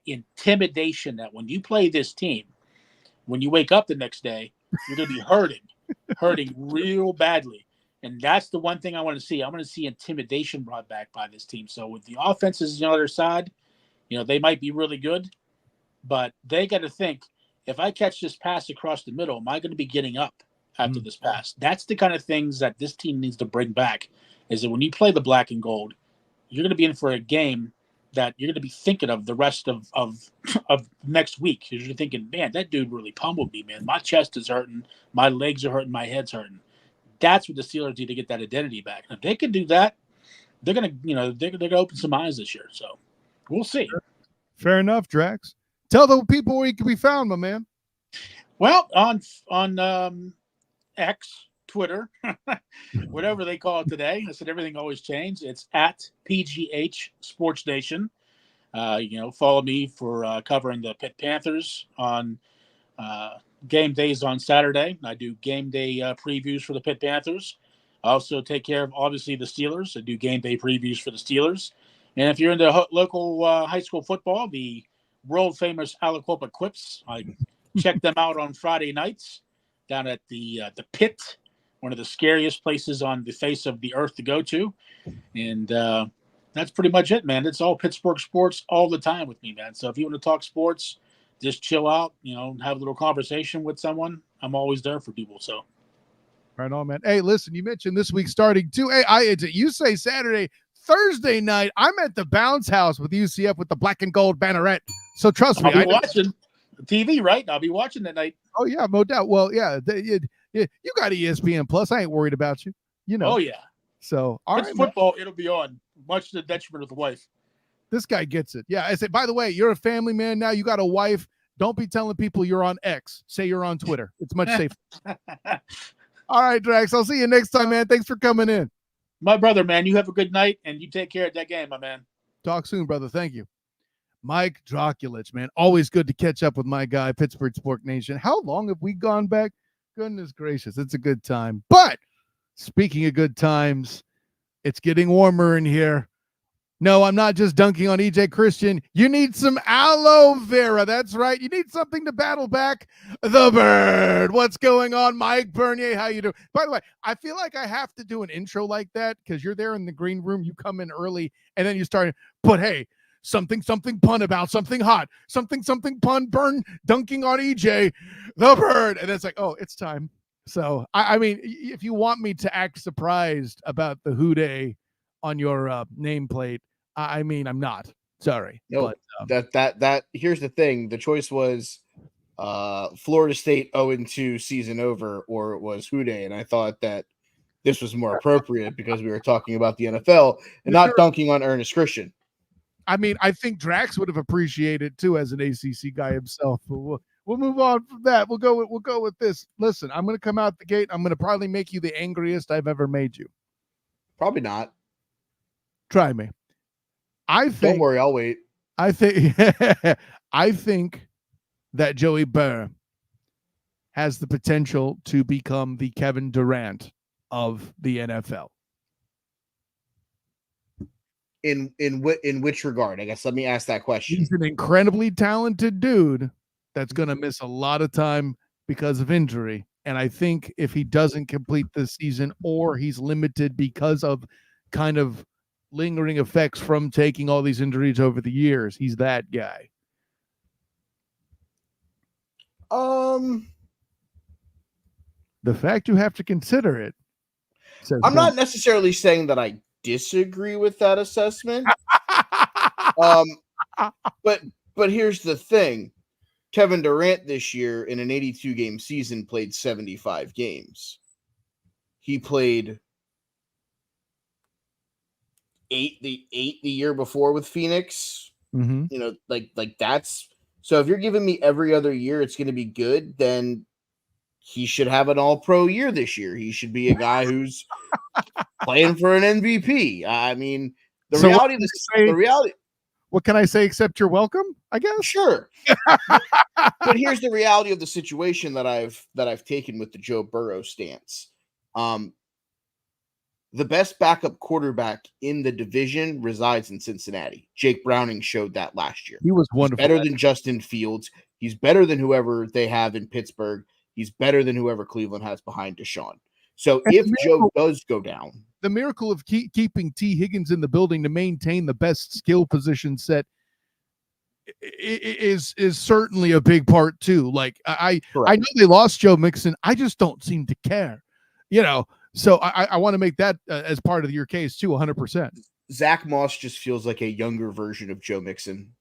intimidation, that when you play this team, when you wake up the next day, you're going to be hurting real badly. And that's the one thing I want to see. I want to see intimidation brought back by this team. So with the offenses on the other side, they might be really good, but they got to think, if I catch this pass across the middle, am I going to be getting up after this pass? That's the kind of things that this team needs to bring back, is that when you play the black and gold, you're going to be in for a game that you're going to be thinking of the rest of next week. Because you're thinking, man, that dude really pummeled me, man. My chest is hurting. My legs are hurting. My head's hurting. That's what the Steelers need to get that identity back. And if they can do that, they're gonna, they're gonna open some eyes this year. So we'll see. Fair enough, Drax. Tell the people where you can be found, my man. Well, on X, Twitter, whatever they call it today. I said everything always changed. It's at PGH Sports Nation. Follow me for covering the Pitt Panthers on game days on Saturday. I do game day previews for the Pitt Panthers. I also take care of, obviously, the Steelers. I do game day previews for the Steelers. And if you're into local high school football, the world-famous Aliquippa Quips, I check them out on Friday nights down at the Pit, one of the scariest places on the face of the earth to go to. And that's pretty much it, man. It's all Pittsburgh sports all the time with me, man. So if you want to talk sports, just chill out, have a little conversation with someone. I'm always there for people. So. Right on, man. Hey, listen, you mentioned this week starting too. Hey, you say Saturday, Thursday night, I'm at the Bounce House with UCF with the black and gold banneret. So trust me. I'll be watching TV, right? I'll be watching that night. Oh, yeah, no doubt. Well, yeah, you got ESPN Plus. I ain't worried about you. Oh, yeah. So, all right, football, man. It'll be on, much to the detriment of the wife. This guy gets it. Yeah, I said, by the way, you're a family man now. You got a wife. Don't be telling people you're on X. Say you're on Twitter. It's much safer. All right, Drax. I'll see you next time, man. Thanks for coming in. My brother, man, you have a good night, and you take care of that game, my man. Talk soon, brother. Thank you. Mike Drokulich, man. Always good to catch up with my guy, Pittsburgh Sports Nation. How long have we gone back? Goodness gracious. It's a good time. But speaking of good times, it's getting warmer in here. No, I'm not just dunking on EJ Christian. You need some aloe vera. That's right. You need something to battle back the bird. What's going on, Mike Bernier? How you doing? By the way, I feel like I have to do an intro like that because you're there in the green room. You come in early and then you start, but hey, something pun about something hot, something pun burn dunking on EJ the bird. And it's like, oh, it's time. So, I mean, if you want me to act surprised about the Houday on your nameplate, I mean, I'm not. Sorry. No, but, that here's the thing. The choice was Florida State 0-2 season over, or it was Houday, and I thought that this was more appropriate because we were talking about the NFL and not dunking on Ernest Christian. I mean, I think Drax would have appreciated too as an ACC guy himself. But we'll move on from that. We'll go with this. Listen, I'm going to come out the gate. I'm going to probably make you the angriest I've ever made you. Probably not. Try me. Don't worry, I'll wait. I think that Joey Burr has the potential to become the Kevin Durant of the NFL. In which regard? I guess let me ask that question. He's an incredibly talented dude that's going to miss a lot of time because of injury. And I think if he doesn't complete the season or he's limited because of kind of lingering effects from taking all these injuries over the years, he's that guy. The fact you have to consider it. I'm not necessarily saying that I disagree with that assessment. But here's the thing. Kevin Durant this year in an 82 game season played 75 games. He played eight the year before with Phoenix. Mm-hmm. You know, like that's so if you're giving me every other year it's going to be good, then he should have an all-pro year this year. He should be a guy who's playing for an MVP. I mean, the reality. What can I say except you're welcome? I guess. Sure. But here's the reality of the situation that I've taken with the Joe Burrow stance. The best backup quarterback in the division resides in Cincinnati. Jake Browning showed that last year. He was wonderful. He's better than Justin Fields. He's better than whoever they have in Pittsburgh. He's better than whoever Cleveland has behind Deshaun. So if Joe does go down, the miracle of keeping T. Higgins in the building to maintain the best skill position set is certainly a big part too. Like I know they lost Joe Mixon. I just don't seem to care, So I want to make that as part of your case too, 100%. Zach Moss just feels like a younger version of Joe Mixon.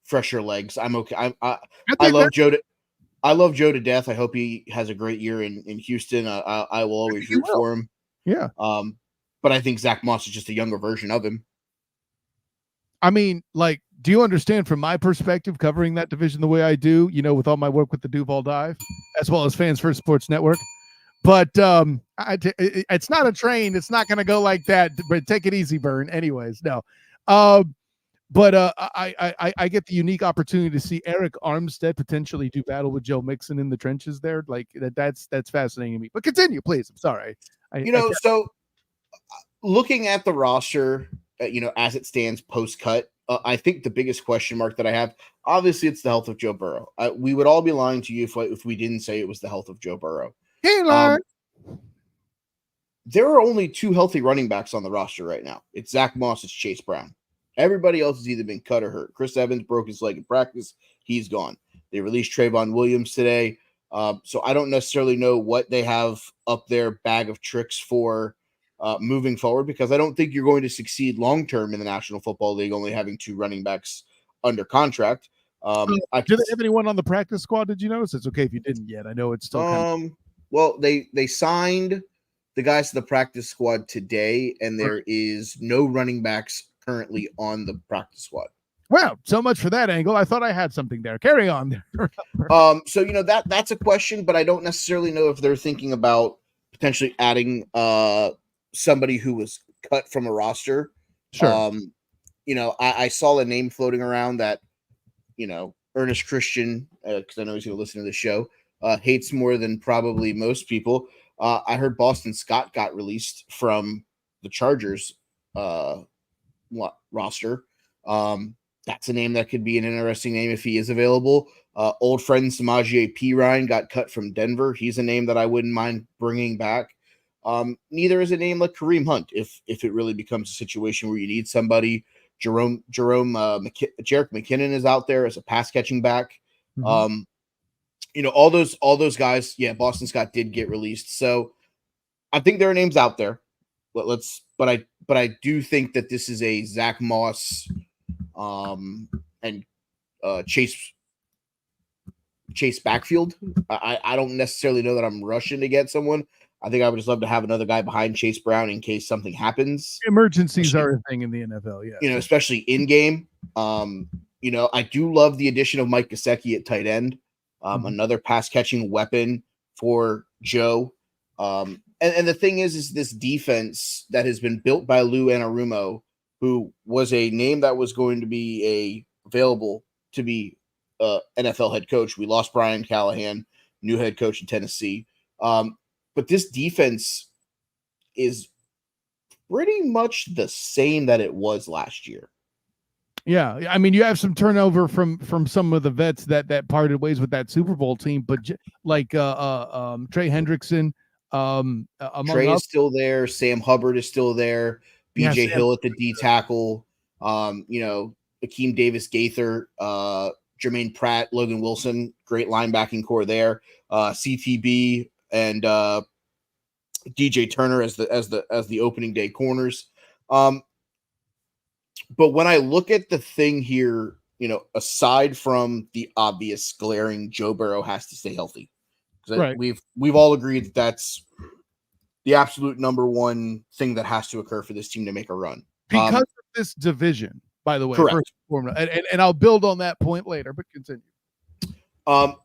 Fresher legs. I'm okay. I love Joe. I love Joe to death. I hope he has a great year in Houston. I will always root for him. Yeah. But I think Zach Moss is just a younger version of him. I mean, like, do you understand from my perspective covering that division the way I do, with all my work with the Duval Dive, as well as Fans First Sports Network? But it's not a train. It's not going to go like that. But take it easy, Burn. Anyways, no. But I get the unique opportunity to see Eric Armstead potentially do battle with Joe Mixon in the trenches there. Like that's fascinating to me. But continue, please. I'm sorry. So looking at the roster, as it stands post-cut, I think the biggest question mark that I have, obviously, it's the health of Joe Burrow. We would all be lying to you if we didn't say it was the health of Joe Burrow. There are only 2 healthy running backs on the roster right now. It's Zach Moss, it's Chase Brown. Everybody else has either been cut or hurt. Chris Evans broke his leg in practice. He's gone. They released Trayvon Williams today. So I don't necessarily know what they have up their bag of tricks for moving forward, because I don't think you're going to succeed long-term in the National Football League, only having 2 running backs under contract. Do they have anyone on the practice squad? Did you notice? It's okay if you didn't yet. I know it's still kind of... Well, they signed the guys to the practice squad today, and there is no running backs currently on the practice squad. Wow, so much for that angle. I thought I had something there. Carry on there. So that's a question, but I don't necessarily know if they're thinking about potentially adding somebody who was cut from a roster. Sure. I saw a name floating around that, Ernest Christian, because I know he's going to listen to the show, hates more than probably most people. I heard Boston Scott got released from the Chargers roster. That's a name that could be an interesting name if he is available. Old friend Samaje Perine got cut from Denver. He's a name that I wouldn't mind bringing back. Neither is a name like Kareem Hunt if it really becomes a situation where you need somebody. Jarek McKinnon is out there as a pass catching back. Mm-hmm. All those guys. Yeah, Boston Scott did get released, so I think there are names out there. But I do think that this is a Zach Moss and Chase backfield. I don't necessarily know that I'm rushing to get someone. I think I would just love to have another guy behind Chase Brown in case something happens. Emergencies are a thing in the NFL, yeah. Especially in game. I do love the addition of Mike Gesicki at tight end, another pass catching weapon for Joe. And the thing is this defense that has been built by Lou Anarumo, who was a name that was going to be available to be NFL head coach. We lost Brian Callahan, new head coach in Tennessee. But this defense is pretty much the same that it was last year. Yeah, I mean, you have some turnover from some of the vets that parted ways with that Super Bowl team, but like Trey Hendrickson, Trey is still there. Sam Hubbard is still there. BJ Hill at the D tackle. Akeem Davis Gaither, Jermaine Pratt, Logan Wilson, great linebacking core there. CTB and DJ Turner as the opening day corners. But when I look at the thing here, aside from the obvious glaring, Joe Burrow has to stay healthy. Right. We've all agreed that that's the absolute number one thing that has to occur for this team to make a run. Because of this division, by the way. Correct. And I'll build on that point later, but continue.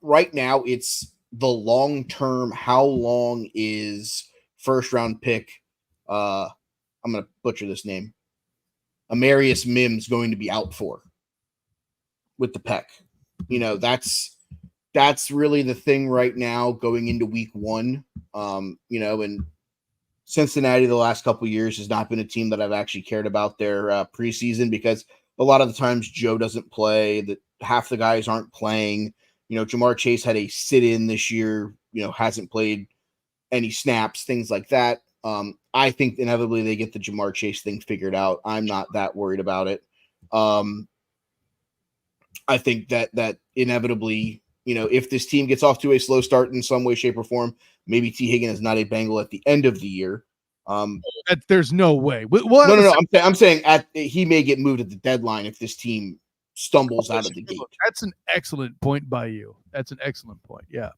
Right now, it's the long-term, how long is first-round pick, I'm going to butcher this name, Amarius Mims going to be out for with the pec? That's really the thing right now going into week 1. And Cincinnati the last couple of years has not been a team that I've actually cared about their preseason, because a lot of the times Joe doesn't play, that half the guys aren't playing. Jamar Chase had a sit-in this year, hasn't played any snaps, things like that. I think inevitably they get the Jamar Chase thing figured out. I'm not that worried about it. I think that inevitably, if this team gets off to a slow start in some way, shape, or form, maybe T. Higgins is not a Bengal at the end of the year. There's no way. No. I'm saying he may get moved at the deadline if this team stumbles out of the gate. That's an excellent point by you. That's an excellent point. Yeah.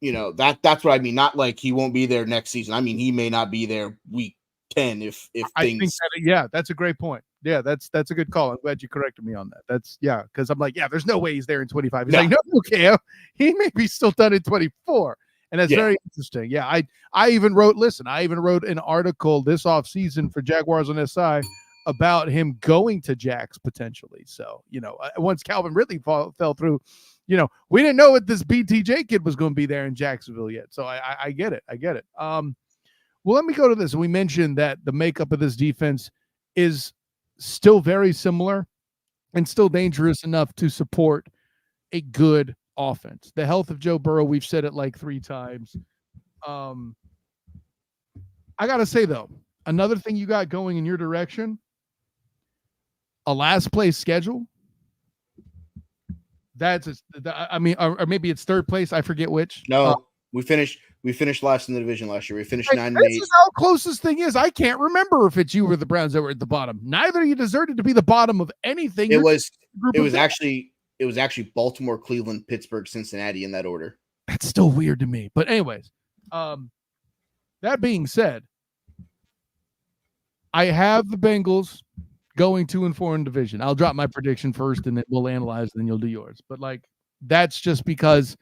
That's what I mean. Not like he won't be there next season. I mean, he may not be there week 10 if I things. think that's a great point. Yeah, that's a good call. I'm glad you corrected me on that. Because I'm like, there's no way he's there in 25. He's like, no, okay, he may be still done in 24. And that's very interesting. Yeah, I even wrote an article this offseason for Jaguars on SI about him going to Jax potentially. So, once Calvin Ridley fell through, we didn't know what this BTJ kid was going to be there in Jacksonville yet. So I get it. Well, let me go to this. We mentioned that the makeup of this defense is still very similar and still dangerous enough to support a good offense. The health of Joe Burrow, we've said it like 3 times. I got to say, though, another thing you got going in your direction, a last place schedule. Or maybe it's third place. I forget which. No, we finished last in the division last year. We finished 9-8. This is how close this thing is. I can't remember if it's you or the Browns that were at the bottom. Neither of you deserved to be the bottom of anything. It was actually Baltimore, Cleveland, Pittsburgh, Cincinnati in that order. That's still weird to me. But anyways, that being said, I have the Bengals going 2-4 in division. I'll drop my prediction first and then we'll analyze, and then you'll do yours. But that's just because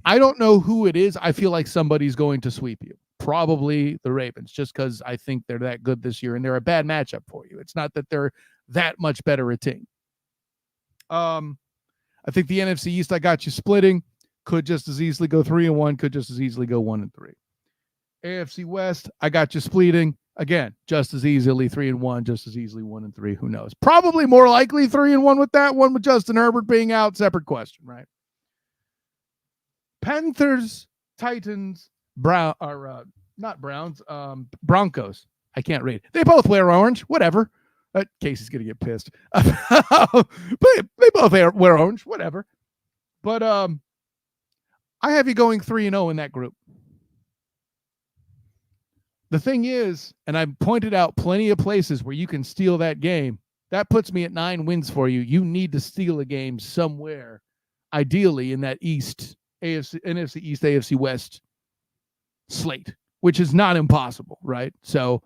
I don't know who it is. I feel like somebody's going to sweep you. Probably the Ravens, just because I think they're that good this year and they're a bad matchup for you. It's not that they're that much better a team. I think the NFC East, I got you splitting. Could just as easily go 3-1. Could just as easily go 1-3. AFC West, I got you splitting. Again, just as easily 3-1, just as easily 1-3. Who knows? Probably more likely 3-1 with that one, with Justin Herbert being out. Separate question, right? Panthers, Titans, Broncos. I can't read. They both wear orange. Whatever. Casey's gonna get pissed. But they both wear orange. Whatever. But I have you going 3-0 in that group. The thing is, and I've pointed out plenty of places where you can steal that game. That puts me at 9 wins for you. You need to steal a game somewhere, ideally in that NFC East, AFC West slate, which is not impossible, right? So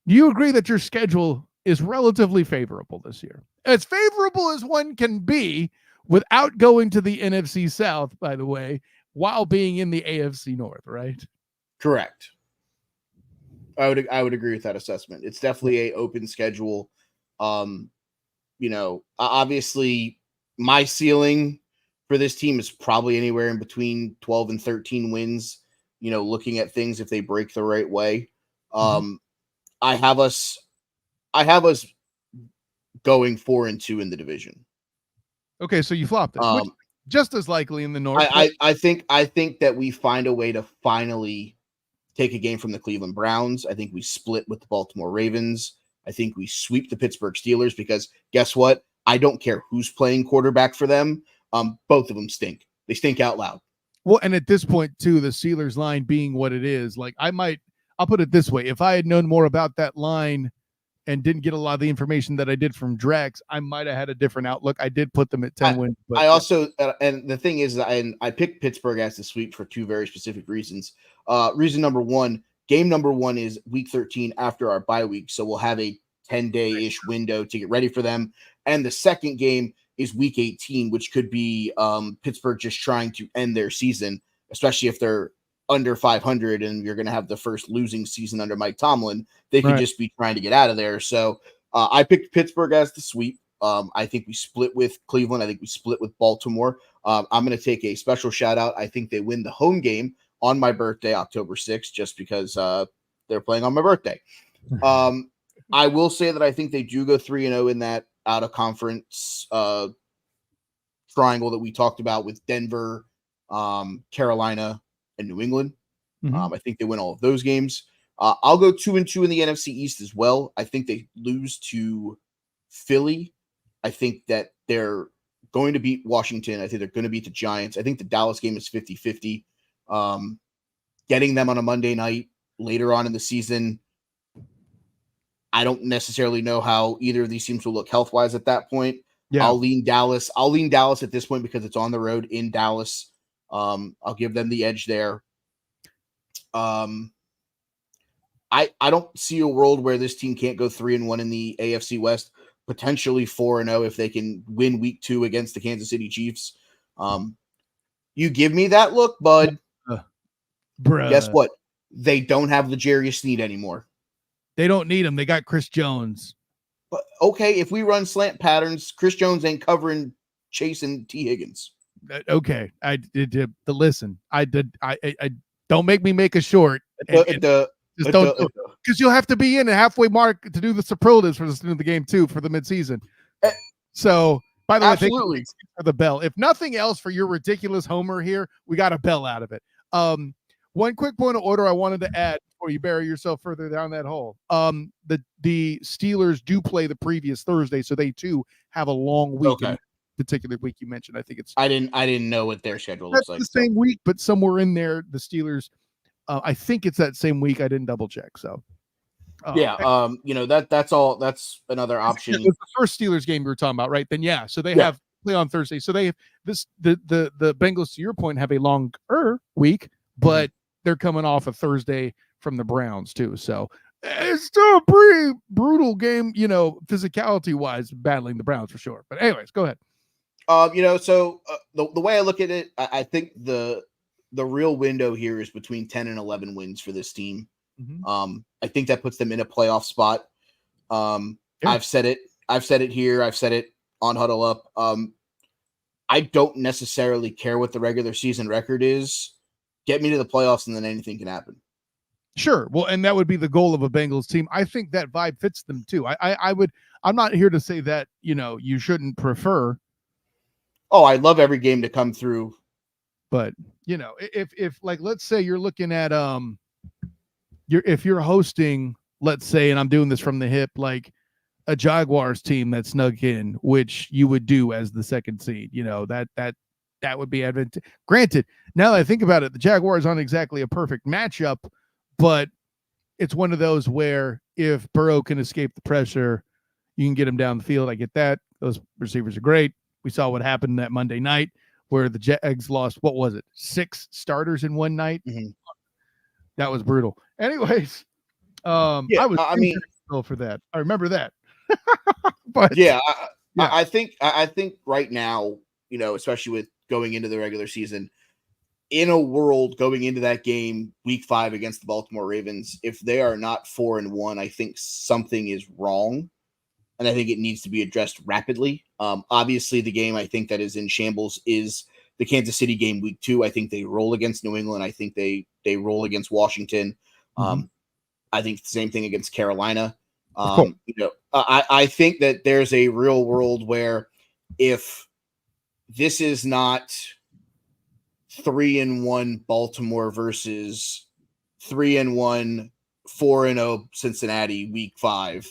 do you agree that your schedule is relatively favorable this year? As favorable as one can be without going to the NFC South, by the way, while being in the AFC North, right? Correct. I would agree with that assessment. It's definitely a open schedule. Obviously my ceiling for this team is probably anywhere in between 12 and 13 wins, looking at things if they break the right way. I have us going 4-2 in the division. Okay, so you flopped it. Just as likely in the North. I think that we find a way to finally take a game from the Cleveland Browns. I think we split with the Baltimore Ravens. I think we sweep the Pittsburgh Steelers because guess what? I don't care who's playing quarterback for them. Both of them stink. They stink out loud. Well, and at this point too, the Steelers line being what it is, I'll put it this way. If I had known more about that line and didn't get a lot of the information that I did from Drex, I might have had a different outlook. I did put them at 10 wins. But I also, and the thing is, I picked Pittsburgh as the sweep for 2 very specific reasons. Reason number 1, game number 1 is week 13 after our bye week. So we'll have a 10-day-ish window to get ready for them. And the second game is week 18, which could be Pittsburgh just trying to end their season, especially if they're under 500 and you're going to have the first losing season under Mike Tomlin. They could just be trying to get out of there. So I picked Pittsburgh as the sweep. I think we split with Cleveland. I think we split with Baltimore. I'm going to take a special shout out. I think they win the home game on my birthday, October 6th, just because they're playing on my birthday. I will say that I think they do go 3-0 in that out of conference triangle that we talked about with Denver, Carolina, and New England. I think they win all of those games. I'll go 2-2 in the NFC East as well. I think they lose to Philly. I think that they're going to beat Washington. I think they're going to beat the Giants. I think the Dallas game is 50-50. Getting them on a Monday night later on in the season, I don't necessarily know how either of these teams will look health-wise at that point. Yeah. I'll lean Dallas. I'll lean Dallas at this point because it's on the road in Dallas. I'll give them the edge there. I don't see a world where this team can't go 3-1 in the AFC West, potentially 4-0 if they can win week 2 against the Kansas City Chiefs. You give me that look, bud. Bruh. Guess what? They don't have L'Jarius Sneed anymore. They don't need him. They got Chris Jones. But okay, if we run slant patterns, Chris Jones ain't covering Chase and T. Higgins. Okay, I did. Listen, I don't make me make a short. Just don't, because you'll have to be in a halfway mark to do the superlatives for the game too for the midseason. So, by the way, thank you for the bell. If nothing else, for your ridiculous homer here, we got a bell out of it. One quick point of order I wanted to add before you bury yourself further down that hole. The Steelers do play the previous Thursday, so they too have a long week. Okay. In the particular week you mentioned, I think it's. I didn't know what their schedule looks like. The same week, but somewhere in there, the Steelers. I think it's that same week. I didn't double check. So. That's all. That's another option. It's the first Steelers game we were talking about, right? Then yeah, so they have play on Thursday. So they have this. The Bengals, to your point, have a longer week, but they're coming off a Thursday from the Browns too. So it's still a pretty brutal game, physicality wise, battling the Browns for sure. But anyways, go ahead. The way I look at it, I think the real window here is between 10 and 11 wins for this team. Mm-hmm. I think that puts them in a playoff spot. I've said it here. I've said it on Huddle Up. I don't necessarily care what the regular season record is. Get me to the playoffs and then anything can happen. Sure. Well, and that would be the goal of a Bengals team. I think that vibe fits them too. I'm not here to say that, you shouldn't prefer. Oh, I love every game to come through. But, if like, let's say you're looking at, if you're hosting, let's say, and I'm doing this from the hip, like a Jaguars team that snuck in, which you would do as the second seed, that would be advantageous. Granted, now that I think about it, the Jaguars aren't exactly a perfect matchup, but it's one of those where if Burrow can escape the pressure, you can get him down the field. I get that. Those receivers are great. We saw what happened that Monday night where the Jags lost, 6 starters in one night? Mm-hmm. That was brutal. Anyways, I was for that. I remember that. But I think right now, especially with going into the regular season, in a world going into that game week 5 against the Baltimore Ravens, if they are not 4-1, I think something is wrong. And I think it needs to be addressed rapidly. Obviously the game I think that is in shambles is the Kansas City game week 2. I think they roll against New England. I think they roll against Washington. I think the same thing against Carolina. I think that there's a real world where if this is not 3-1 Baltimore versus 3-1, 4-0 Cincinnati week 5,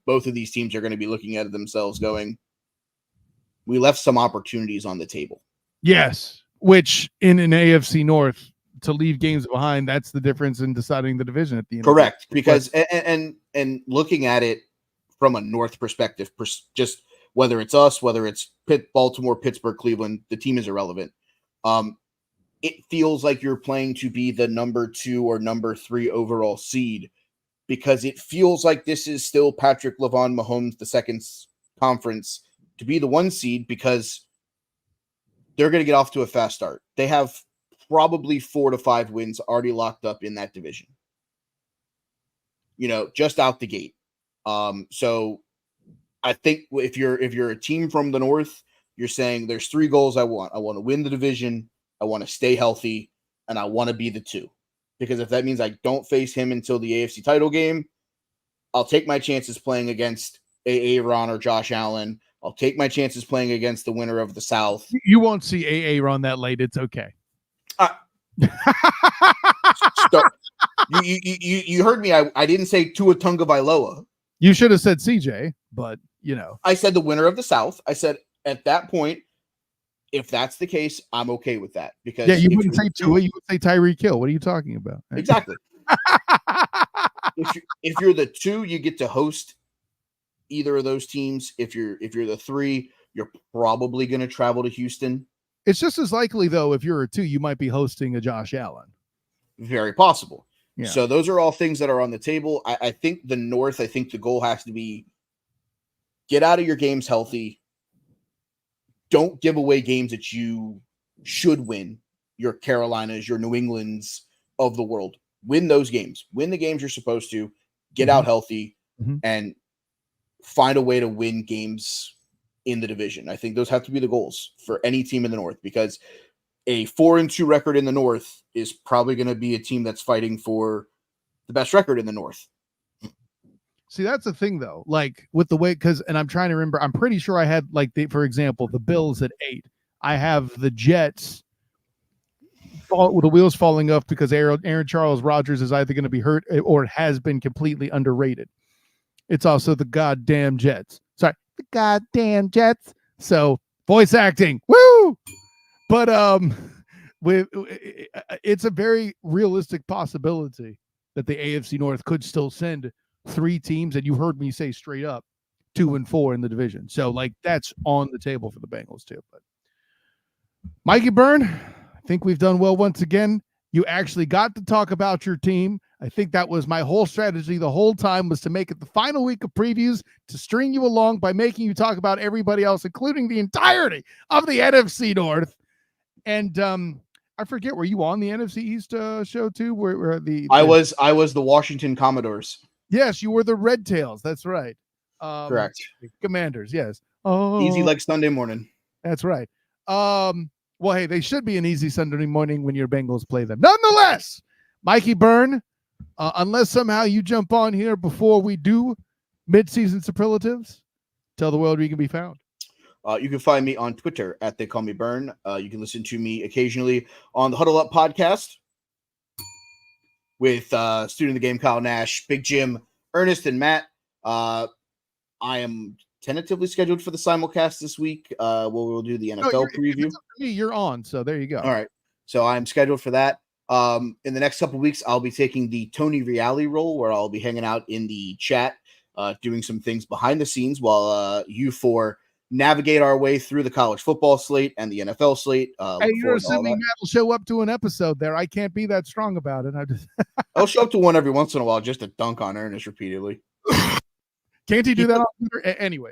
both of these teams are going to be looking at themselves going, we left some opportunities on the table. Yes, which in an AFC North, to leave games behind, that's the difference in deciding the division at the end. Correct, because and looking at it from a North perspective, just whether it's us, whether it's Baltimore, Pittsburgh, Cleveland, the team is irrelevant. It feels like you're playing to be the number 2 or number 3 overall seed because it feels like this is still Patrick LeVon Mahomes the second's conference to be the 1 seed because they're going to get off to a fast start. They have probably 4 to 5 wins already locked up in that division. Just out the gate. So I think if you're a team from the North, you're saying there's 3 goals I want. I want to win the division, I want to stay healthy, and I want to be the 2. Because if that means I don't face him until the AFC title game, I'll take my chances playing against Aaron or Josh Allen. I'll take my chances playing against the winner of the South. You won't see Aaron that late. It's okay. You heard me. I didn't say Tua Tagovailoa. You should have said CJ, but I said the winner of the South. I said at that point, if that's the case, I'm okay with that because you wouldn't say Tua, you would say Tyreek Hill. What are you talking about? Exactly. if you're the 2, you get to host either of those teams. If you're the 3, You're probably going to travel to Houston. It's just as likely, though, if you're a 2, you might be hosting a Josh Allen. Very possible. Yeah. So those are all things that are on the table. I think the North, I think the goal has to be get out of your games healthy. Don't give away games that you should win. Your Carolinas, your New Englands of the world. Win those games. Win the games you're supposed to. Get out healthy and find a way to win games in the division. I think those have to be the goals for any team in the North, because a 4-2 record in the North is probably going to be a team that's fighting for the best record in the North. See, that's the thing, though, like with the way, and I'm trying to remember, I'm pretty sure I had, like, for example, the Bills at 8. I have the Jets with the wheels falling off because Aaron Charles Rodgers is either going to be hurt or has been completely underrated. It's also the goddamn Jets. Sorry, the goddamn Jets. So voice acting, woo! But it's a very realistic possibility that the AFC North could still send 3 teams, and you heard me say straight up 2 and 4 in the division. So like that's on the table for the Bengals too. But Mikey Byrne, I think we've done well once again. You actually got to talk about your team. I think that was my whole strategy the whole time, was to make it the final week of previews, to string you along by making you talk about everybody else, including the entirety of the NFC North. And I forget, were you on the NFC East show too? I was the Washington Commodores. Yes, you were the Red Tails. That's right. Correct. Commanders. Yes. Easy like Sunday morning. That's right. Well, hey, they should be an easy Sunday morning when your Bengals play them. Nonetheless, Mikey Byrne, unless somehow you jump on here before we do mid-season superlatives, tell the world where you can be found. You can find me on Twitter at They Call Me Byrne. You can listen to me occasionally on the Huddle Up podcast with student of the game Kyle Nash, Big Jim, Ernest, and Matt. I am tentatively scheduled for the simulcast this week. We'll do the NFL preview. You're on, so there you go. All right. So I'm scheduled for that. In the next couple of weeks, I'll be taking the Tony Reale role, where I'll be hanging out in the chat, doing some things behind the scenes while you four navigate our way through the college football slate and the NFL slate. Hey, you're assuming Matt will show up to an episode there. I can't be that strong about it. I'll show up to one every once in a while just to dunk on Ernest repeatedly. Can't he do that on Twitter? Anyway.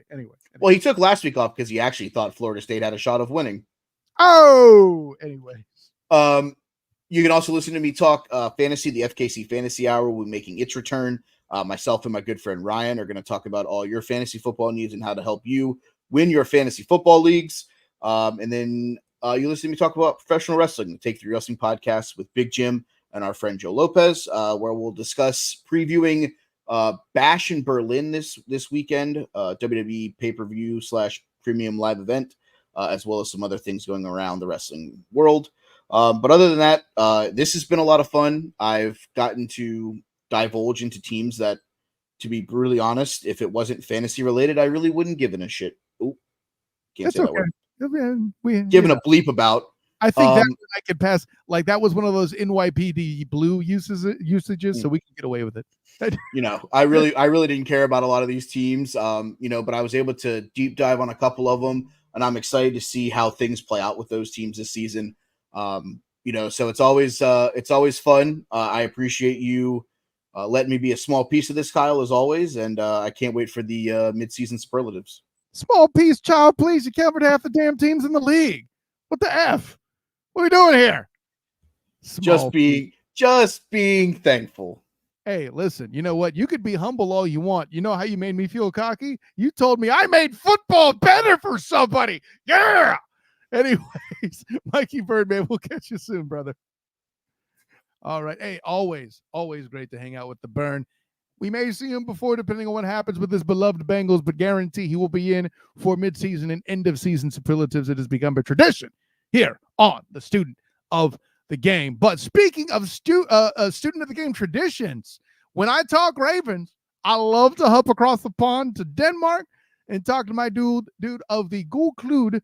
Well, he took last week off because he actually thought Florida State had a shot of winning. Oh, anyway. You can also listen to me talk fantasy. The FKC Fantasy Hour will be making its return. Myself and my good friend Ryan are going to talk about all your fantasy football needs and how to help you win your fantasy football leagues. And then you listen to me talk about professional wrestling, the Take 3 Wrestling podcast with Big Jim and our friend Joe Lopez, where we'll discuss previewing Bash in Berlin this weekend, WWE pay-per-view / premium live event, as well as some other things going around the wrestling world. But other than that, this has been a lot of fun. I've gotten to divulge into teams that, to be brutally honest, if it wasn't fantasy related, I really wouldn't give a shit. Oh, can't say that word. Giving a bleep about. I think that I could pass. Like, that was one of those NYPD blue usages, so we can get away with it. I really didn't care about a lot of these teams, but I was able to deep dive on a couple of them, and I'm excited to see how things play out with those teams this season. So it's always fun. I appreciate you letting me be a small piece of this, Kyle, as always, and I can't wait for the mid-season superlatives. Small piece, child, please. You covered half the damn teams in the league. What the F? What are we doing here? Just being thankful. Hey, listen, you know what? You could be humble all you want. You know how you made me feel cocky? You told me I made football better for somebody. Yeah. Anyways, Mikey Birdman, we'll catch you soon, brother. All right. Hey, always great to hang out with the Burn. We may see him before, depending on what happens with his beloved Bengals, but guarantee he will be in for midseason and end-of-season superlatives. It has become a tradition here on the Student of the Game. But speaking of Student of the Game traditions, when I talk Ravens, I love to hop across the pond to Denmark and talk to my dude of the Gulklud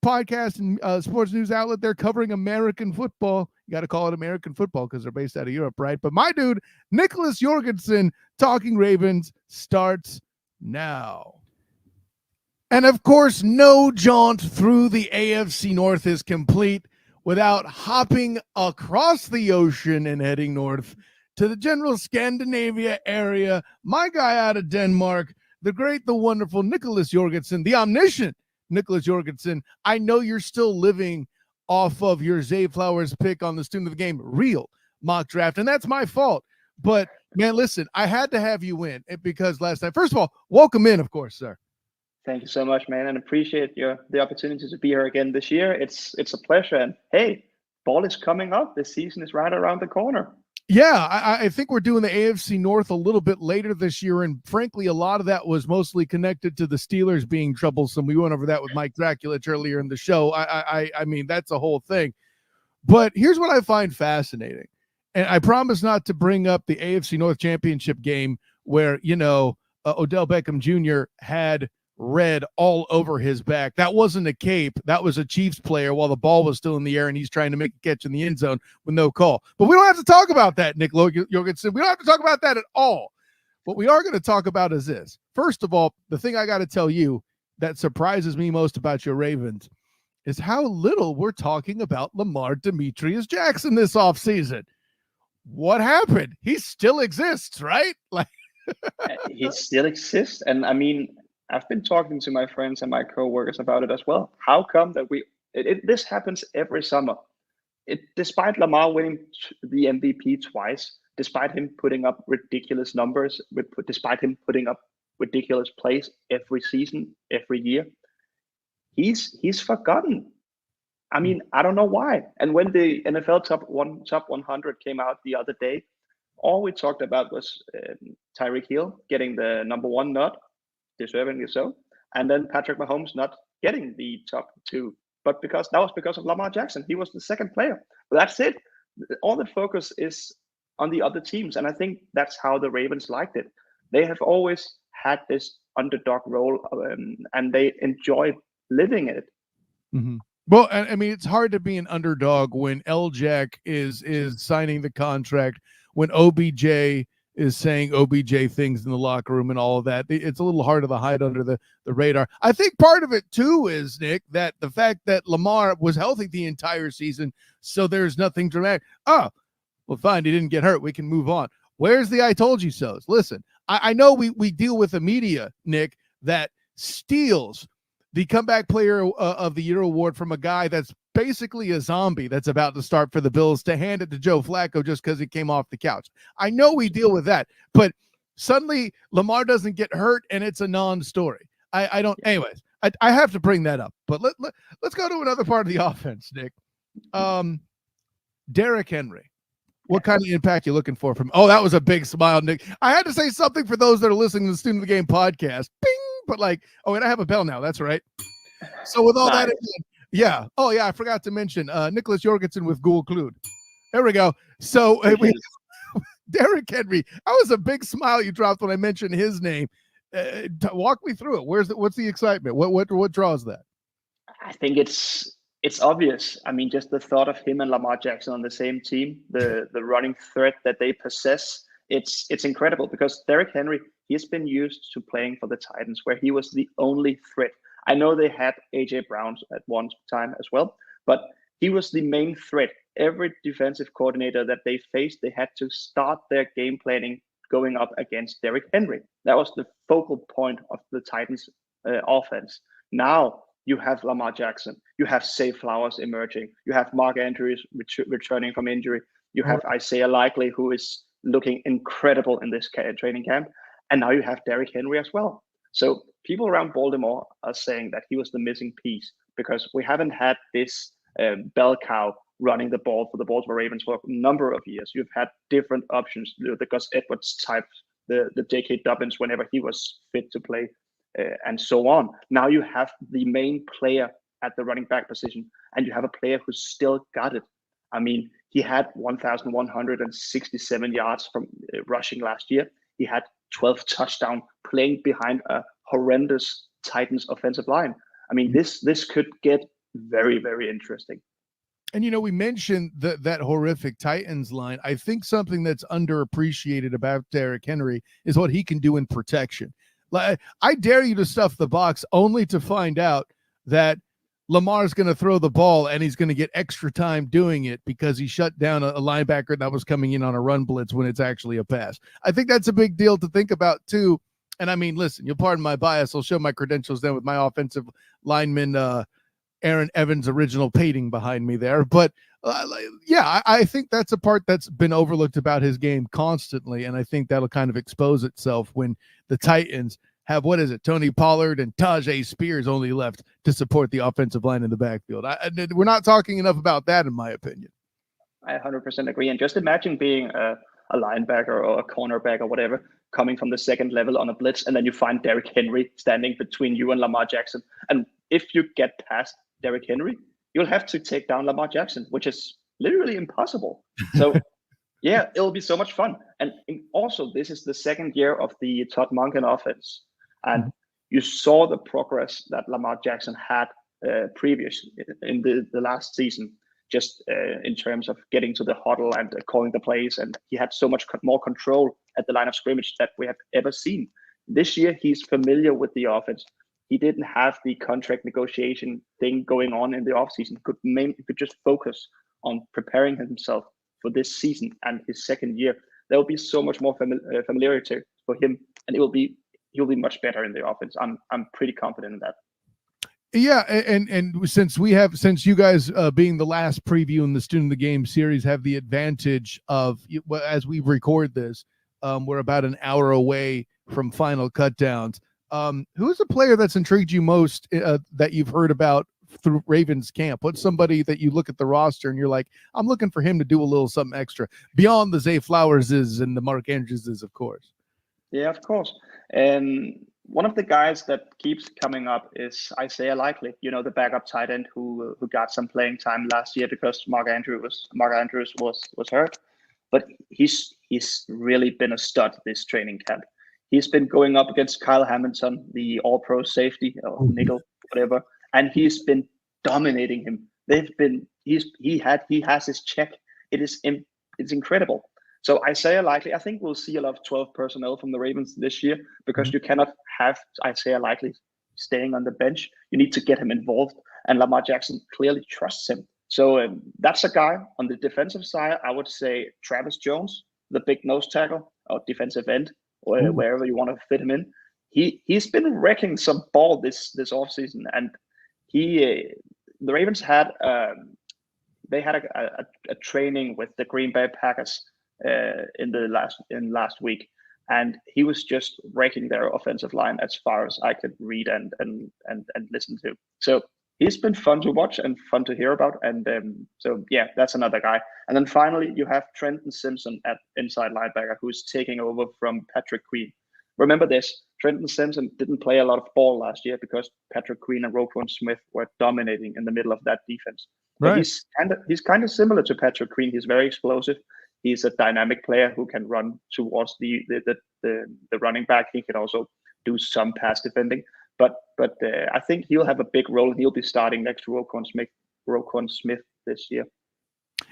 podcast and sports news outlet. They're covering American football. You got to call it American football because they're based out of Europe, right? But my dude, Nicholas Jorgensen, talking Ravens, starts now. And of course, no jaunt through the AFC North is complete without hopping across the ocean and heading north to the general Scandinavia area. My guy out of Denmark, the great, the wonderful Nicholas Jorgensen, the omniscient Nicholas Jorgensen. I know you're still living off of your Zay Flowers pick on the Student of the Game real mock draft, and that's my fault. But, man, listen, I had to have you in because last night, first of all, welcome in, of course, sir. Thank you so much, man, and appreciate the opportunity to be here again this year. It's a pleasure, and hey, ball is coming up. The season is right around the corner. Yeah, I think we're doing the AFC North a little bit later this year, and frankly, a lot of that was mostly connected to the Steelers being troublesome. We went over that with Mike Draculich earlier in the show. I mean, that's a whole thing. But here's what I find fascinating, and I promise not to bring up the AFC North Championship game where, Odell Beckham Jr. had red all over his back. That wasn't a cape. That was a Chiefs player while the ball was still in the air and he's trying to make a catch in the end zone with no call. But we don't have to talk about that, Nick Jorgensen. We don't have to talk about that at all. What we are going to talk about is this. First of all, the thing I got to tell you that surprises me most about your Ravens is how little we're talking about Lamar Demetrius Jackson this offseason. What happened? He still exists, right? He still exists. And I mean, I've been talking to my friends and my coworkers about it as well. How come that this happens every summer? Despite Lamar winning the MVP twice, despite him putting up ridiculous numbers, despite him putting up ridiculous plays every season, every year, he's forgotten. I mean, I don't know why. And when the NFL top 100 came out the other day, all we talked about was Tyreek Hill getting the number one nod, deservingly so, and then Patrick Mahomes not getting the top two. But because of Lamar Jackson, he was the second player. But that's it. All the focus is on the other teams, and I think that's how the Ravens liked it. They have always had this underdog role, and they enjoy living it. Mm-hmm. Well, I mean, it's hard to be an underdog when L-Jack is signing the contract, when OBJ is saying OBJ things in the locker room and all of that. It's a little harder to hide under the radar. I think part of it, too, is, Nick, that the fact that Lamar was healthy the entire season, so there's nothing dramatic. Oh, well, fine, he didn't get hurt. We can move on. Where's the I told you so's? Listen, I know we deal with the media, Nick, that steals the comeback player of the year award from a guy that's basically a zombie that's about to start for the Bills to hand it to Joe Flacco just because he came off the couch. I know we deal with that, but suddenly Lamar doesn't get hurt and it's a non-story. I don't. Anyways, I have to bring that up. But let's go to another part of the offense, Nick. Derrick Henry. What kind of impact you looking for from? Oh, that was a big smile, Nick. I had to say something for those that are listening to the Student of the Game podcast. Bing. But and I have a bell now. That's right. So with all that, yeah. Oh yeah, I forgot to mention Nicholas Jorgensen with Ghoul Clued. There we go. So Derrick Henry. That was a big smile you dropped when I mentioned his name. Walk me through it. What's the excitement? What draws that? I think it's obvious. I mean, just the thought of him and Lamar Jackson on the same team, the running threat that they possess, it's incredible because Derrick Henry, he's been used to playing for the Titans where he was the only threat. I know they had AJ Brown at one time as well, but he was the main threat. Every defensive coordinator that they faced, they had to start their game planning going up against Derrick Henry. That was the focal point of the Titans offense. Now you have Lamar Jackson, you have Zay Flowers emerging, you have Mark Andrews returning from injury, you have Isaiah Likely, who is looking incredible in this training camp, and now you have Derrick Henry as well. So people around Baltimore are saying that he was the missing piece because we haven't had this bell cow running the ball for the Baltimore Ravens for a number of years. You've had different options, the Gus Edwards type, the J.K. Dobbins whenever he was fit to play, and so on. Now you have the main player at the running back position, and you have a player who's still got it. I mean, he had 1,167 yards from rushing last year. He had 12 touchdowns playing behind a horrendous Titans offensive line. I mean, this could get very, very interesting. And, we mentioned that horrific Titans line. I think something that's underappreciated about Derrick Henry is what he can do in protection. Like, I dare you to stuff the box only to find out that Lamar's going to throw the ball and he's going to get extra time doing it because he shut down a linebacker that was coming in on a run blitz when it's actually a pass. I think that's a big deal to think about too. And I mean, listen, you'll pardon my bias. I'll show my credentials then with my offensive lineman, Aaron Evans' original painting behind me there. But yeah, I think that's a part that's been overlooked about his game constantly. And I think that'll kind of expose itself when the Titans have, what is it, Tony Pollard and Tajay Spears only left to support the offensive line in the backfield. We're not talking enough about that, in my opinion. I 100% agree. And just imagine being a linebacker or a cornerback or whatever, coming from the second level on a blitz, and then you find Derrick Henry standing between you and Lamar Jackson. And if you get past Derrick Henry, you'll have to take down Lamar Jackson, which is literally impossible. So yeah, it'll be so much fun. And also, this is the second year of the Todd Monken offense. And you saw the progress that Lamar Jackson had previous in the last season, just in terms of getting to the huddle and calling the plays. And he had so much more control at the line of scrimmage that we have ever seen. This year, he's familiar with the offense. He didn't have the contract negotiation thing going on in the offseason. He could just focus on preparing himself for this season and his second year. There will be so much more familiarity for him, and he'll be much better in the offense. I'm pretty confident in that. Yeah, and since you guys being the last preview in the Student of the Game series have the advantage of, as we record this, we're about an hour away from final cutdowns. Who's a player that's intrigued you most that you've heard about through Ravens camp? What's somebody that you look at the roster and you're like, I'm looking for him to do a little something extra beyond the Zay Flowerses and the Mark Andrewses, of course? Yeah, of course. One of the guys that keeps coming up is Isaiah Likely, the backup tight end who got some playing time last year because Mark Andrews was hurt. But he's really been a stud this training camp. He's been going up against Kyle Hamilton, the all-pro safety or nickel, whatever, and he's been dominating him. He has his check. It's incredible. So Isaiah Likely, I think we'll see a lot of 12 personnel from the Ravens this year because you cannot have Isaiah Likely staying on the bench. You need to get him involved, and Lamar Jackson clearly trusts him. So that's a guy. On the defensive side, I would say Travis Jones, the big nose tackle or defensive end, or wherever you want to fit him in. He's been wrecking some ball this offseason, and the Ravens had a training with the Green Bay Packers in last week, and he was just wrecking their offensive line as far as I could read and listen to. So he's been fun to watch and fun to hear about, and so yeah, that's another guy. And then finally, you have Trenton Simpson at inside linebacker, who's taking over from Patrick Queen. Remember this: Trenton Simpson didn't play a lot of ball last year because Patrick Queen and Roquan Smith were dominating in the middle of that defense. Right. But he's kind of similar to Patrick Queen. He's very explosive. He's a dynamic player who can run towards the running back. He can also do some pass defending. But I think he'll have a big role, and he'll be starting next to Roquan Smith this year.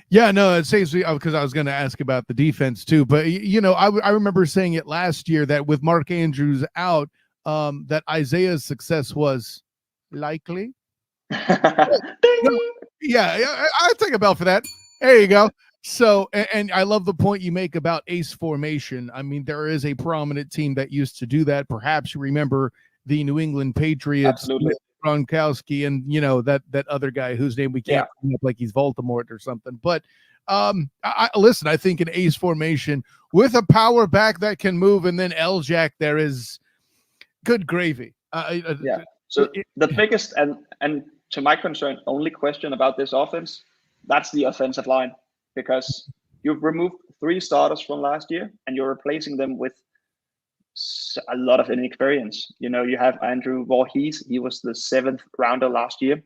Yeah, no, it saves me because I was going to ask about the defense too. But I remember saying it last year that with Mark Andrews out, that Isaiah's success was likely. Yeah, I'll take a bell for that. There you go. So, and I love the point you make about ace formation. I mean, there is a prominent team that used to do that. Perhaps you remember the New England Patriots, Gronkowski, and that other guy whose name we can't come up, like he's Voldemort or something. But listen, I think an ace formation with a power back that can move, and then L-Jack, there is good gravy. So the biggest and to my concern, only question about this offense, that's the offensive line. Because you've removed 3 starters from last year and you're replacing them with a lot of inexperience. You have Andrew Voorhees. He was the 7th rounder last year.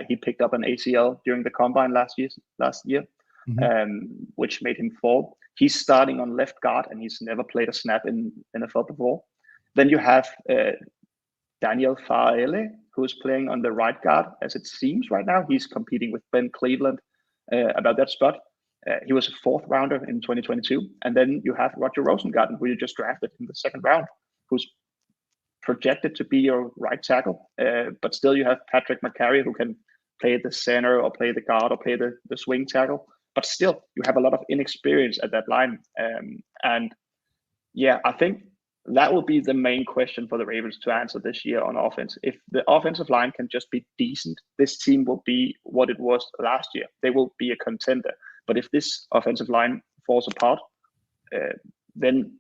He picked up an ACL during the combine last year, which made him fall. He's starting on left guard, and he's never played a snap in NFL before. Then you have Daniel Faele, who's playing on the right guard, as it seems right now. He's competing with Ben Cleveland about that spot. He was a 4th rounder in 2022. And then you have Roger Rosengarten, who you just drafted in the 2nd round, who's projected to be your right tackle, but still you have Patrick McCarry who can play the center or play the guard or play the swing tackle. But still, you have a lot of inexperience at that line. And yeah, I think that will be the main question for the Ravens to answer this year on offense. If the offensive line can just be decent, this team will be what it was last year. They will be a contender. But if this offensive line falls apart, then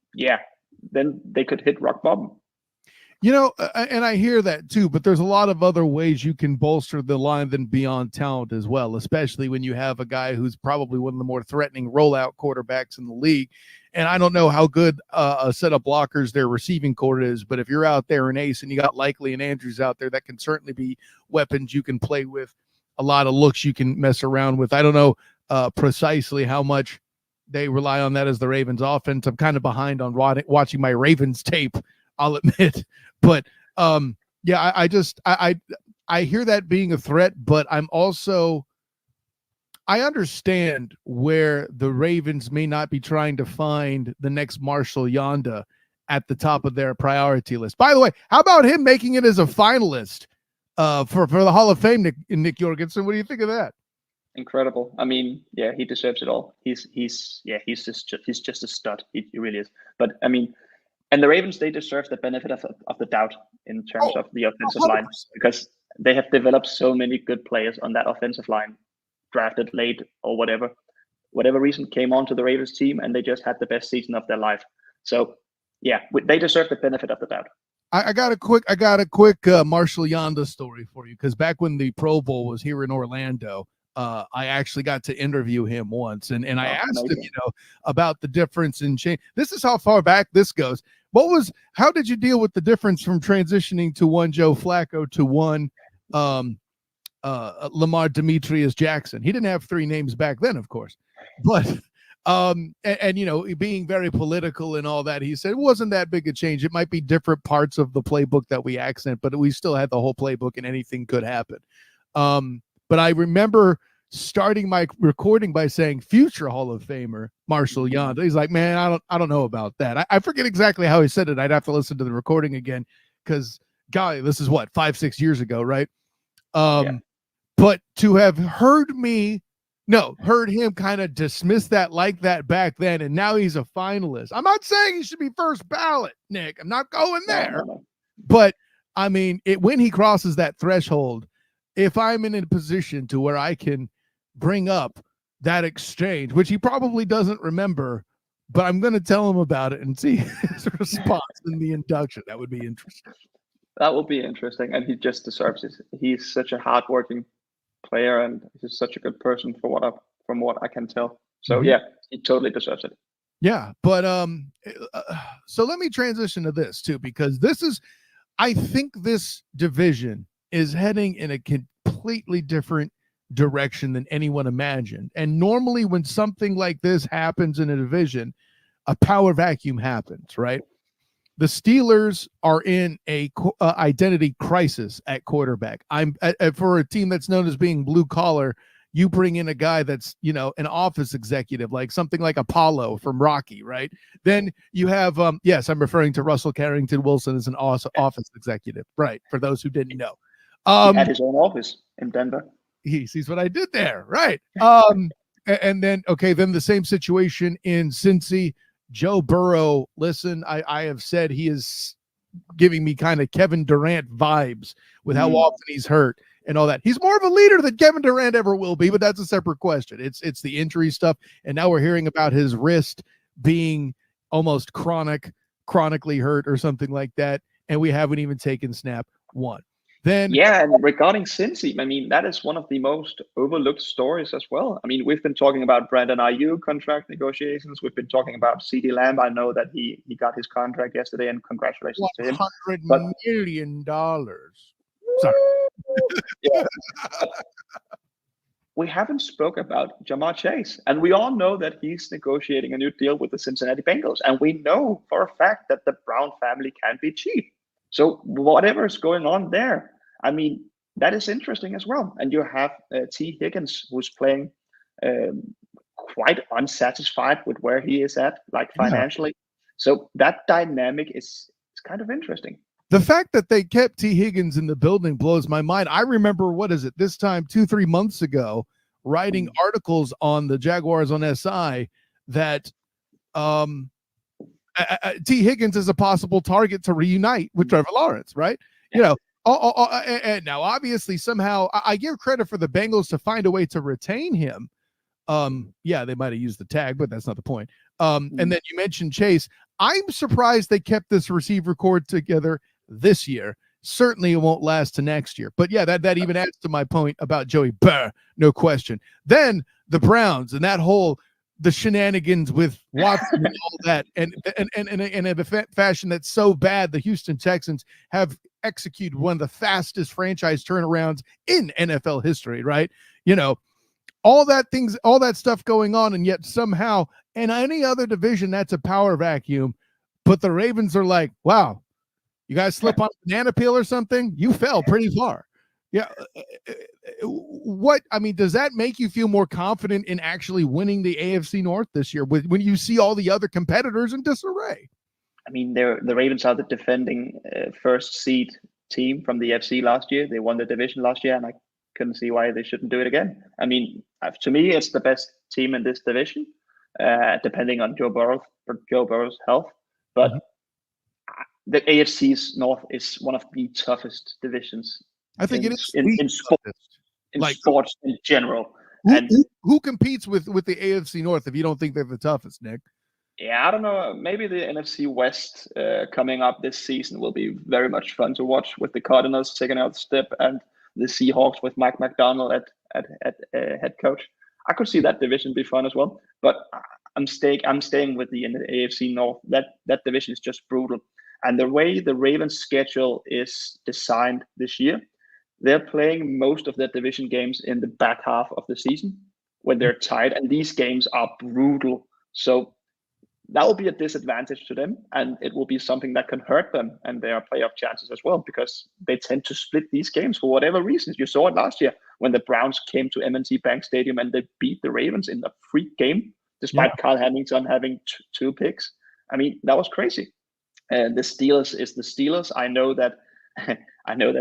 they could hit rock bottom. You know, and I hear that too, but there's a lot of other ways you can bolster the line than beyond talent as well, especially when you have a guy who's probably one of the more threatening rollout quarterbacks in the league. And I don't know how good a set of blockers their receiving core is, but if you're out there in Ace and you got Likely and Andrews out there, that can certainly be weapons you can play with, a lot of looks you can mess around with. I don't know precisely how much they rely on that as the Ravens offense. I'm kind of behind on watching my Ravens tape, I'll admit. But yeah, I hear that being a threat, but I understand where the Ravens may not be trying to find the next Marshall Yanda at the top of their priority list. By the way, how about him making it as a finalist for the Hall of Fame, Nick Jorgensen? What do you think of that? Incredible. I mean, yeah, he deserves it all. He's just a stud. He really is. But I mean, and the Ravens, they deserve the benefit of the doubt in terms of the offensive 100%. line, because they have developed so many good players on that offensive line, drafted late or whatever reason, came onto the Ravens team, and they just had the best season of their life. So yeah, they deserve the benefit of the doubt. I got a quick Marshall Yanda story for you, because back when the Pro Bowl was here in Orlando, I actually got to interview him once, and I asked him, about the difference in change. This is how far back this goes. How did you deal with the difference from transitioning to one Joe Flacco to one Lamar Demetrius Jackson? He didn't have three names back then, of course, but and being very political and all that, he said it wasn't that big a change. It might be different parts of the playbook that we accent, but we still had the whole playbook and anything could happen. But I remember starting my recording by saying future Hall of Famer Marshall Yanda. He's like, man, I don't know about that. I forget exactly how he said it. I'd have to listen to the recording again, because golly, this is what, 5-6 years ago, right? But to have heard him kind of dismiss that like that back then, and now he's a finalist. I'm not saying he should be first ballot, Nick. I'm not going there. No. But I mean, when he crosses that threshold, if I'm in a position to where I can bring up that exchange, which he probably doesn't remember, but I'm going to tell him about it and see his response in the induction. That would be interesting. That will be interesting, and he just deserves it. He's such a hardworking player, and he's such a good person from what I can tell. So yeah, he totally deserves it. Yeah, but so let me transition to this too, because I think this division is heading in a completely different direction than anyone imagined. And normally when something like this happens in a division, a power vacuum happens, right? The Steelers are in a identity crisis at quarterback. For a team that's known as being blue collar, you bring in a guy that's, an office executive, like something like Apollo from Rocky, right? Then you have, yes, I'm referring to Russell Carrington Wilson as an office executive, right? For those who didn't know. He had his own office in Denver. He sees what I did there, right? And then, then the same situation in Cincy. Joe Burrow, listen, I have said he is giving me kind of Kevin Durant vibes with how often he's hurt and all that. He's more of a leader than Kevin Durant ever will be, but that's a separate question. It's the injury stuff, and now we're hearing about his wrist being almost chronically hurt or something like that, and we haven't even taken snap one. Then and regarding Cincy, I mean, that is one of the most overlooked stories as well. I mean, we've been talking about Brandon Ayuk contract negotiations. We've been talking about CeeDee Lamb. I know that he got his contract yesterday, and congratulations to him. $100 million. Sorry. Yeah. We haven't spoke about Jamar Chase, and we all know that he's negotiating a new deal with the Cincinnati Bengals, and we know for a fact that the Brown family can be cheap. So whatever is going on there, I mean, that is interesting as well. And you have T. Higgins, who's playing quite unsatisfied with where he is at, like financially. So that dynamic is kind of interesting. The fact that they kept T. Higgins in the building blows my mind. I remember, what is it, this time 2-3 months ago, writing articles on the Jaguars on SI that T. Higgins is a possible target to reunite with Trevor Lawrence, right? You know, and now obviously somehow I give credit for the Bengals to find a way to retain him. Yeah, they might have used the tag, but that's not the point. And then you mentioned Chase. I'm surprised they kept this receiver core together this year. Certainly it won't last to next year. But yeah, that even adds to my point about Joey Burr, no question. Then the Browns and that whole the shenanigans with Watson and all that, and in a fashion that's so bad, the Houston Texans have executed one of the fastest franchise turnarounds in NFL history, right? You know, all that stuff going on, and yet somehow in any other division, that's a power vacuum. But the Ravens are like, wow, you guys slip on a banana peel or something? You fell pretty far. Yeah. Does that make you feel more confident in actually winning the AFC North this year when you see all the other competitors in disarray? I mean, the Ravens are the defending first seed team from the AFC last year. They won the division last year, and I couldn't see why they shouldn't do it again. I mean, to me, it's the best team in this division, depending on Joe Burrow's health. But the AFC's North is one of the toughest divisions. I think it is in sports in general. Who competes with the AFC North if you don't think they're the toughest, Nick? Yeah, I don't know. Maybe the NFC West coming up this season will be very much fun to watch, with the Cardinals taking out the step and the Seahawks with Mike McDonald at head coach. I could see that division be fun as well. But I'm staying with the AFC North. That division is just brutal. And the way the Ravens' schedule is designed this year, they're playing most of their division games in the back half of the season when they're tied, and these games are brutal. So that will be a disadvantage to them, and it will be something that can hurt them and their playoff chances as well, because they tend to split these games for whatever reasons. You saw it last year when the Browns came to M&T Bank Stadium and they beat the Ravens in a freak game, despite Kyle Hamilton having two picks. I mean, that was crazy. The Steelers is the Steelers. I know that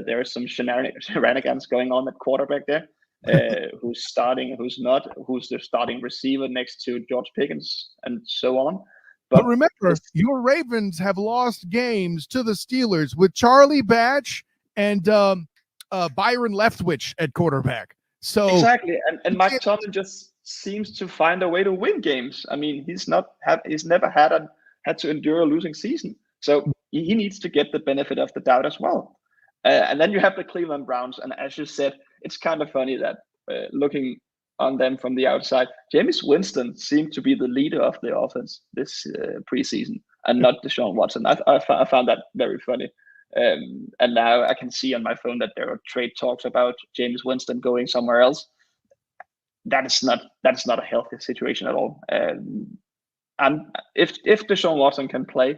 there are some shenanigans going on at quarterback there. Who's starting, who's not, who's the starting receiver next to George Pickens, and so on. But remember, your Ravens have lost games to the Steelers with Charlie Batch and Byron Leftwich at quarterback. So exactly, and Mike Tomlin just seems to find a way to win games. I mean, he's never had to endure a losing season. So he needs to get the benefit of the doubt as well. And then you have the Cleveland Browns. And as you said, it's kind of funny that looking on them from the outside, Jameis Winston seemed to be the leader of the offense this preseason, and not Deshaun Watson. I found that very funny. And now I can see on my phone that there are trade talks about Jameis Winston going somewhere else. That is not a healthy situation at all. And if Deshaun Watson can play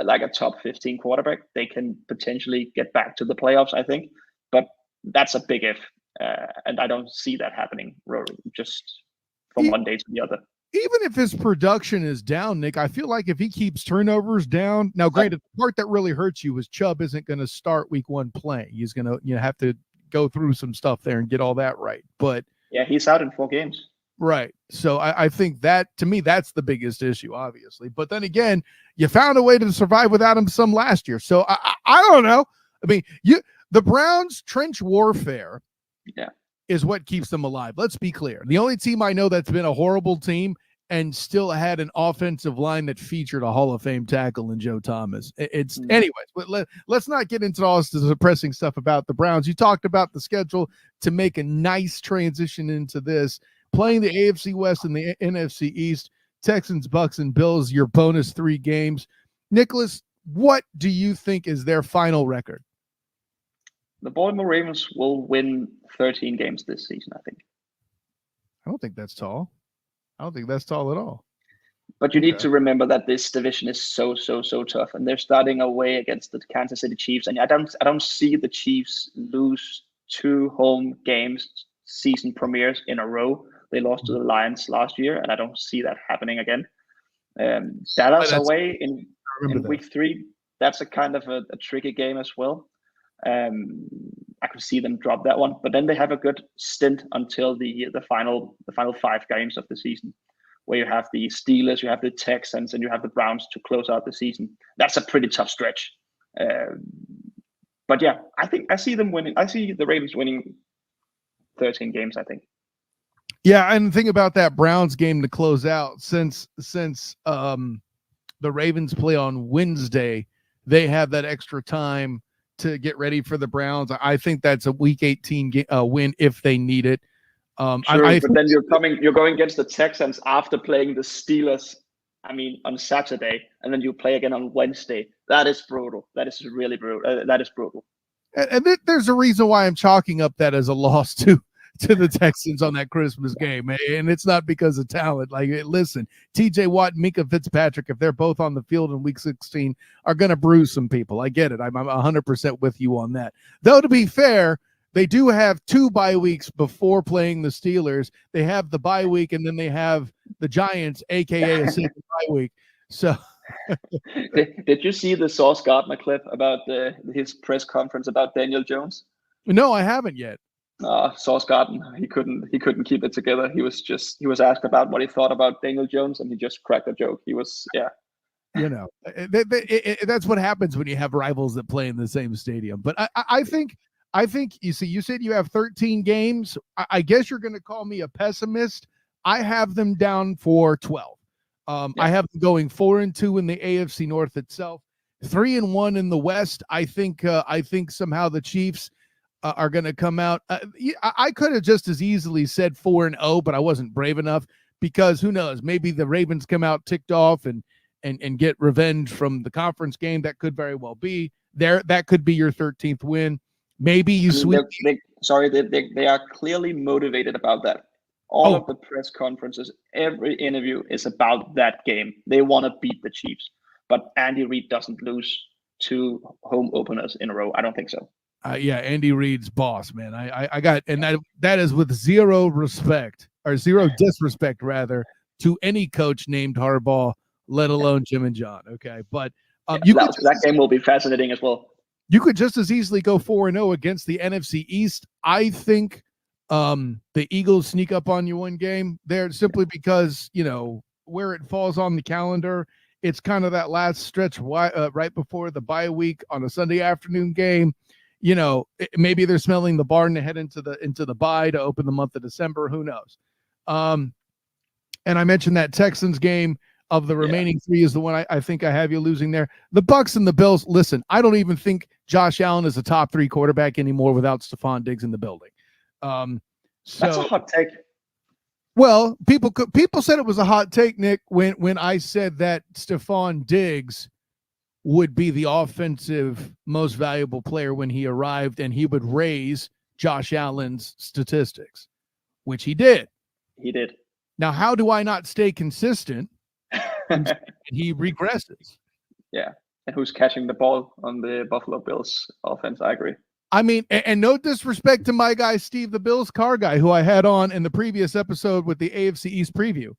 like a top 15 quarterback, they can potentially get back to the playoffs, I think. But that's a big if. And I don't see that happening just from one day to the other. Even if his production is down, Nick, I feel like if he keeps turnovers down, now granted, the part that really hurts you is Chubb isn't going to start week one playing. He's going to have to go through some stuff there and get all that right. But yeah, he's out in 4 games. Right. So I think that, to me, that's the biggest issue, obviously. But then again, you found a way to survive without him some last year. So I don't know. I mean, the Browns' trench warfare is what keeps them alive. Let's be clear. The only team I know that's been a horrible team and still had an offensive line that featured a Hall of Fame tackle in Joe Thomas. Anyways, but let's not get into all this depressing stuff about the Browns. You talked about the schedule to make a nice transition into this. Playing the AFC West and the NFC East, Texans, Bucks, and Bills, your bonus 3 games. Nicholas, what do you think is their final record? The Baltimore Ravens will win 13 games this season, I think. I don't think that's tall. I don't think that's tall at all. But you need to remember that this division is so tough, and they're starting away against the Kansas City Chiefs, and I don't see the Chiefs lose 2 home games, season premieres in a row. They lost to the Lions last year, and I don't see that happening again. Dallas away in week 3. that's a kind of a tricky game as well. I could see them drop that one, but then they have a good stint until the final 5 games of the season, where you have the Steelers, you have the Texans, and you have the Browns to close out the season. That's a pretty tough stretch. But yeah, I think I see them winning. I see the Ravens winning 13 games, I think. Yeah, and think about that Browns game to close out. Since the Ravens play on Wednesday, they have that extra time to get ready for the Browns. I think that's a Week 18 win if they need it. Sure, but then you're going against the Texans after playing the Steelers. I mean, on Saturday, and then you play again on Wednesday. That is brutal. That is really brutal. That is brutal. And there's a reason why I'm chalking up that as a loss to the Texans on that Christmas game, and it's not because of talent. Like, listen, T.J. Watt, Minka Fitzpatrick, if they're both on the field in Week 16, are going to bruise some people. I get it. I'm 100% with you on that. Though, to be fair, they do have 2 bye weeks before playing the Steelers. They have the bye week, and then they have the Giants, aka a second bye week. So, did you see the Sauce Gardner clip about his press conference about Daniel Jones? No, I haven't yet. Sauce Gardner, he couldn't keep it together. He was asked about what he thought about Daniel Jones, and he just cracked a joke. He was, yeah. You know, that's what happens when you have rivals that play in the same stadium. But I think you said you have 13 games. I guess you're going to call me a pessimist. I have them down for 12. I have them going 4-2 in the AFC North itself, 3-1 in the West. I think somehow the Chiefs are going to come out. I could have just as easily said 4-0, but I wasn't brave enough because who knows? Maybe the Ravens come out ticked off and get revenge from the conference game. That could very well be there. That could be your 13th win. Maybe you sweep. They are clearly motivated about that. All of the press conferences, every interview is about that game. They want to beat the Chiefs, but Andy Reid doesn't lose 2 home openers in a row. I don't think so. Yeah, Andy Reid's boss, man. I got, and that is with zero disrespect rather to any coach named Harbaugh, let alone Jim and John. Okay, but that game will be fascinating as well. You could just as easily go 4-0 against the NFC East. I think the Eagles sneak up on you one game there simply because, you know, where it falls on the calendar, it's kind of that last stretch right before the bye week on a Sunday afternoon game. You know, maybe they're smelling the barn to head into the bye to open the month of December. Who knows? And I mentioned that Texans game of the remaining 3 is the one I think I have you losing there. The Bucs and the Bills. Listen, I don't even think Josh Allen is a top 3 quarterback anymore without Stephon Diggs in the building. That's a hot take. Well, people said it was a hot take, Nick, when I said that Stephon Diggs would be the offensive most valuable player when he arrived, and he would raise Josh Allen's statistics, which he did. He did. Now, how do I not stay consistent? And he regresses. Yeah. And who's catching the ball on the Buffalo Bills offense? I agree. I mean, and no disrespect to my guy, Steve, the Bills car guy, who I had on in the previous episode with the AFC East preview.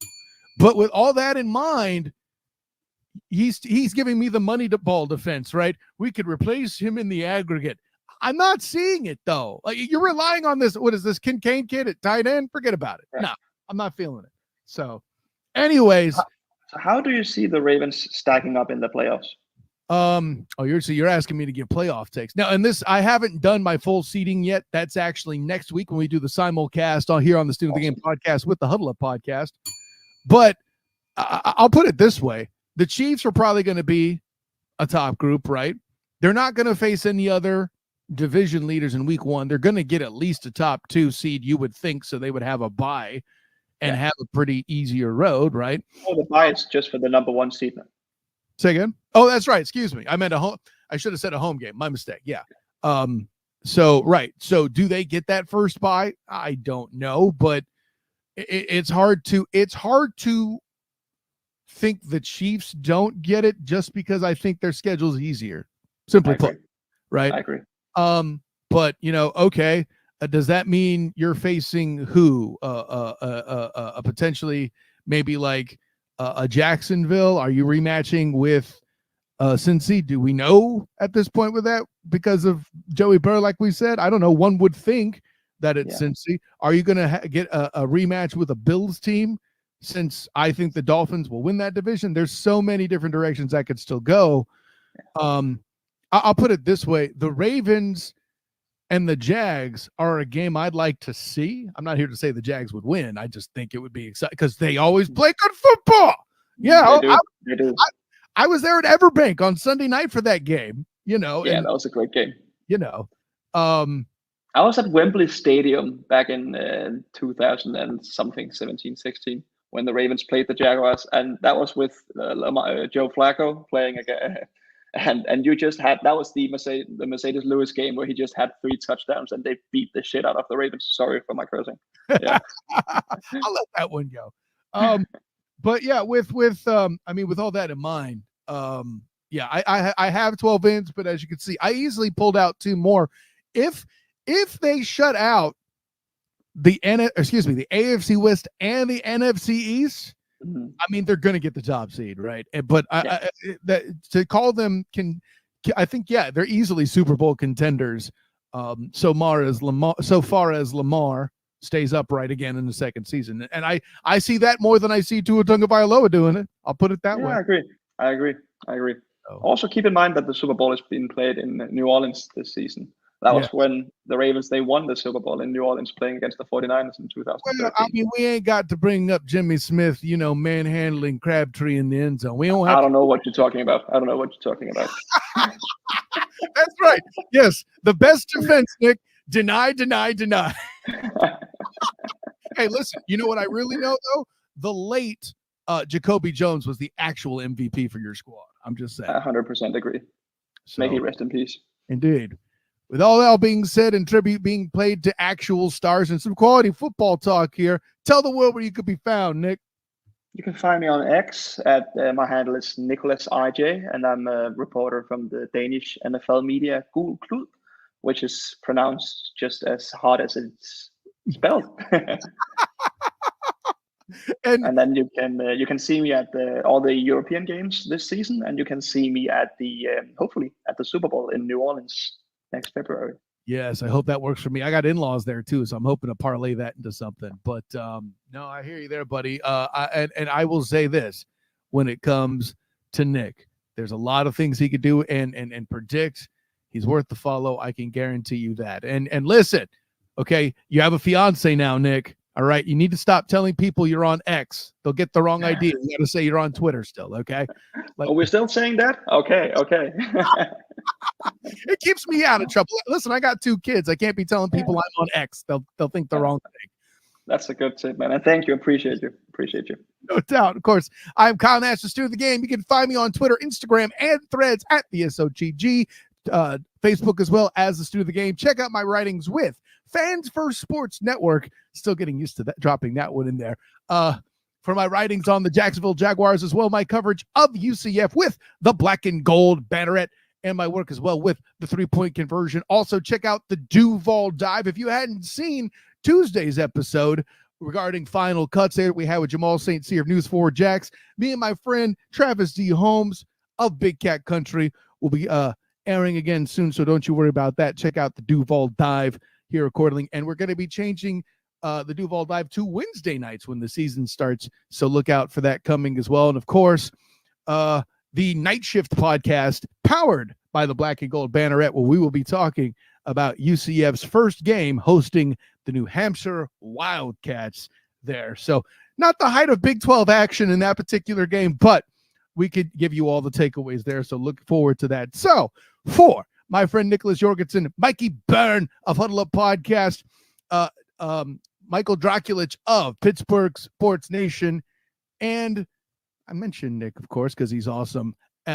But with all that in mind, he's giving me the money to ball defense, right? We could replace him in the aggregate. I'm not seeing it, though. Like, you're relying on this. What is this Kincaid kid at tight end? Forget about it. No, I'm not feeling it. So, anyways. So how do you see the Ravens stacking up in the playoffs? You're asking me to give playoff takes now, and this I haven't done my full seeding yet. That's actually next week when we do the simulcast here on the Student of the Game podcast with the Huddle Up podcast. But I'll put it this way: the Chiefs are probably going to be a top group, right? They're not going to face any other division leaders in week 1. They're going to get at least a top 2 seed, you would think, so they would have a bye and have a pretty easier road, right? Oh, the bye is just for the number 1 seed. Say again? Oh, that's right. Excuse me. I meant a home. I should have said a home game. My mistake. Yeah. So, right. So do they get that first bye? I don't know, but it's hard to think the Chiefs don't get it just because I think their schedule's easier. Simply put. Right. I agree. But okay. Does that mean you're facing who? Potentially maybe like a Jacksonville? Are you rematching with Cincy, do we know at this point with that because of Joey Burr, like we said? I don't know. One would think that it's Cincy. Are you going to get a rematch with a Bills team? Since I think the Dolphins will win that division, there's so many different directions that could still go. I'll put it this way. The Ravens and the Jags are a game I'd like to see. I'm not here to say the Jags would win. I just think it would be exciting because they always play good football. Yeah, they do. I was there at Everbank on Sunday night for that game, you know. Yeah, that was a great game. You know, I was at Wembley Stadium back in 2000 and something, 17, 16, when the Ravens played the Jaguars, and that was with Joe Flacco playing again. And you just had, that was the Mercedes Lewis game where he just had 3 touchdowns and they beat the shit out of the Ravens. Sorry for my cursing. Yeah. I'll let that one go. But yeah, with I mean, with all that in mind, yeah, I have 12 wins, but as you can see, I easily pulled out 2 more. If they shut out the AFC West and the NFC East, I mean, they're going to get the top seed, right? But to call them I think, yeah, they're easily Super Bowl contenders. So far as Lamar stays upright again in the second season, and I see that more than I see Tua Tagovailoa doing it. I'll put it that way. I agree. Oh. Also, keep in mind that the Super Bowl is being played in New Orleans this season. That was when the Ravens, they won the Super Bowl in New Orleans playing against the 49ers in 2013. Well, I mean, we ain't got to bring up Jimmy Smith, manhandling Crabtree in the end zone. We don't have I don't know what you're talking about. That's right. Yes, the best defense, Nick. Deny. Hey, listen, you know what I really know, though? The late Jacoby Jones was the actual MVP for your squad. I'm just saying. 100% agree. So, may he rest in peace. Indeed. With all that being said and tribute being played to actual stars and some quality football talk here, tell the world where you could be found, Nick. You can find me on X at my handle is Nicholas IJ, and I'm a reporter from the Danish NFL media Gul Klud, which is pronounced just as hard as it's spelled. and then you can see me at all the European games this season, and you can see me at the hopefully at the Super Bowl in New Orleans next February. Yes, I hope that works for me. I got in-laws there too, so I'm hoping to parlay that into something. But no, I hear you there, buddy. I will say this: when it comes to Nick, there's a lot of things he could do and predict. He's worth the follow. I can guarantee you that. And listen, okay, you have a fiance now, Nick. All right, you need to stop telling people you're on X. They'll get the wrong idea. You got to say you're on Twitter still, okay? Are we still saying that? Okay. It keeps me out of trouble. Listen, I got 2 kids. I can't be telling people I'm on X. They'll think the wrong thing. That's a good tip, man. And thank you. Appreciate you. No doubt. Of course, I'm Kyle Nash, the Stew of the Game. You can find me on Twitter, Instagram, and Threads at the SOGG. Facebook as well as the Stew of the Game. Check out my writings with Fans First Sports Network. Still getting used to that, dropping that one in there. For my writings on the Jacksonville Jaguars as well, my coverage of UCF with the Black and Gold Banneret, and my work as well with the 3-point conversion. Also, check out the Duval Dive. If you hadn't seen Tuesday's episode regarding final cuts there we had with Jamal St. Cyr of News 4 Jacks, me and my friend Travis D. Holmes of Big Cat Country will be airing again soon, so don't you worry about that. Check out the Duval Dive here accordingly, and we're going to be changing the Duval Dive to Wednesday nights when the season starts, so look out for that coming as well. And of course, the Night Shift podcast powered by the Black and Gold Banneret, where we will be talking about UCF's first game hosting the New Hampshire Wildcats there. So not the height of Big 12 action in that particular game, but we could give you all the takeaways there. So look forward to that. So for my friend Nicholas Jorgensen, Mikey Byrne of Huddle Up Podcast, Michael Draculich of Pittsburgh Sports Nation, and I mentioned Nick, of course, because he's awesome,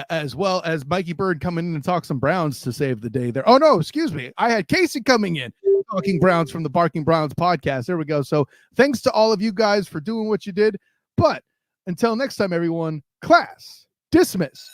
as well as Mikey Bird coming in and talk some Browns to save the day there. Oh, no, excuse me. I had Casey coming in talking Browns from the Barking Browns podcast. There we go. So thanks to all of you guys for doing what you did. But until next time, everyone, class dismissed.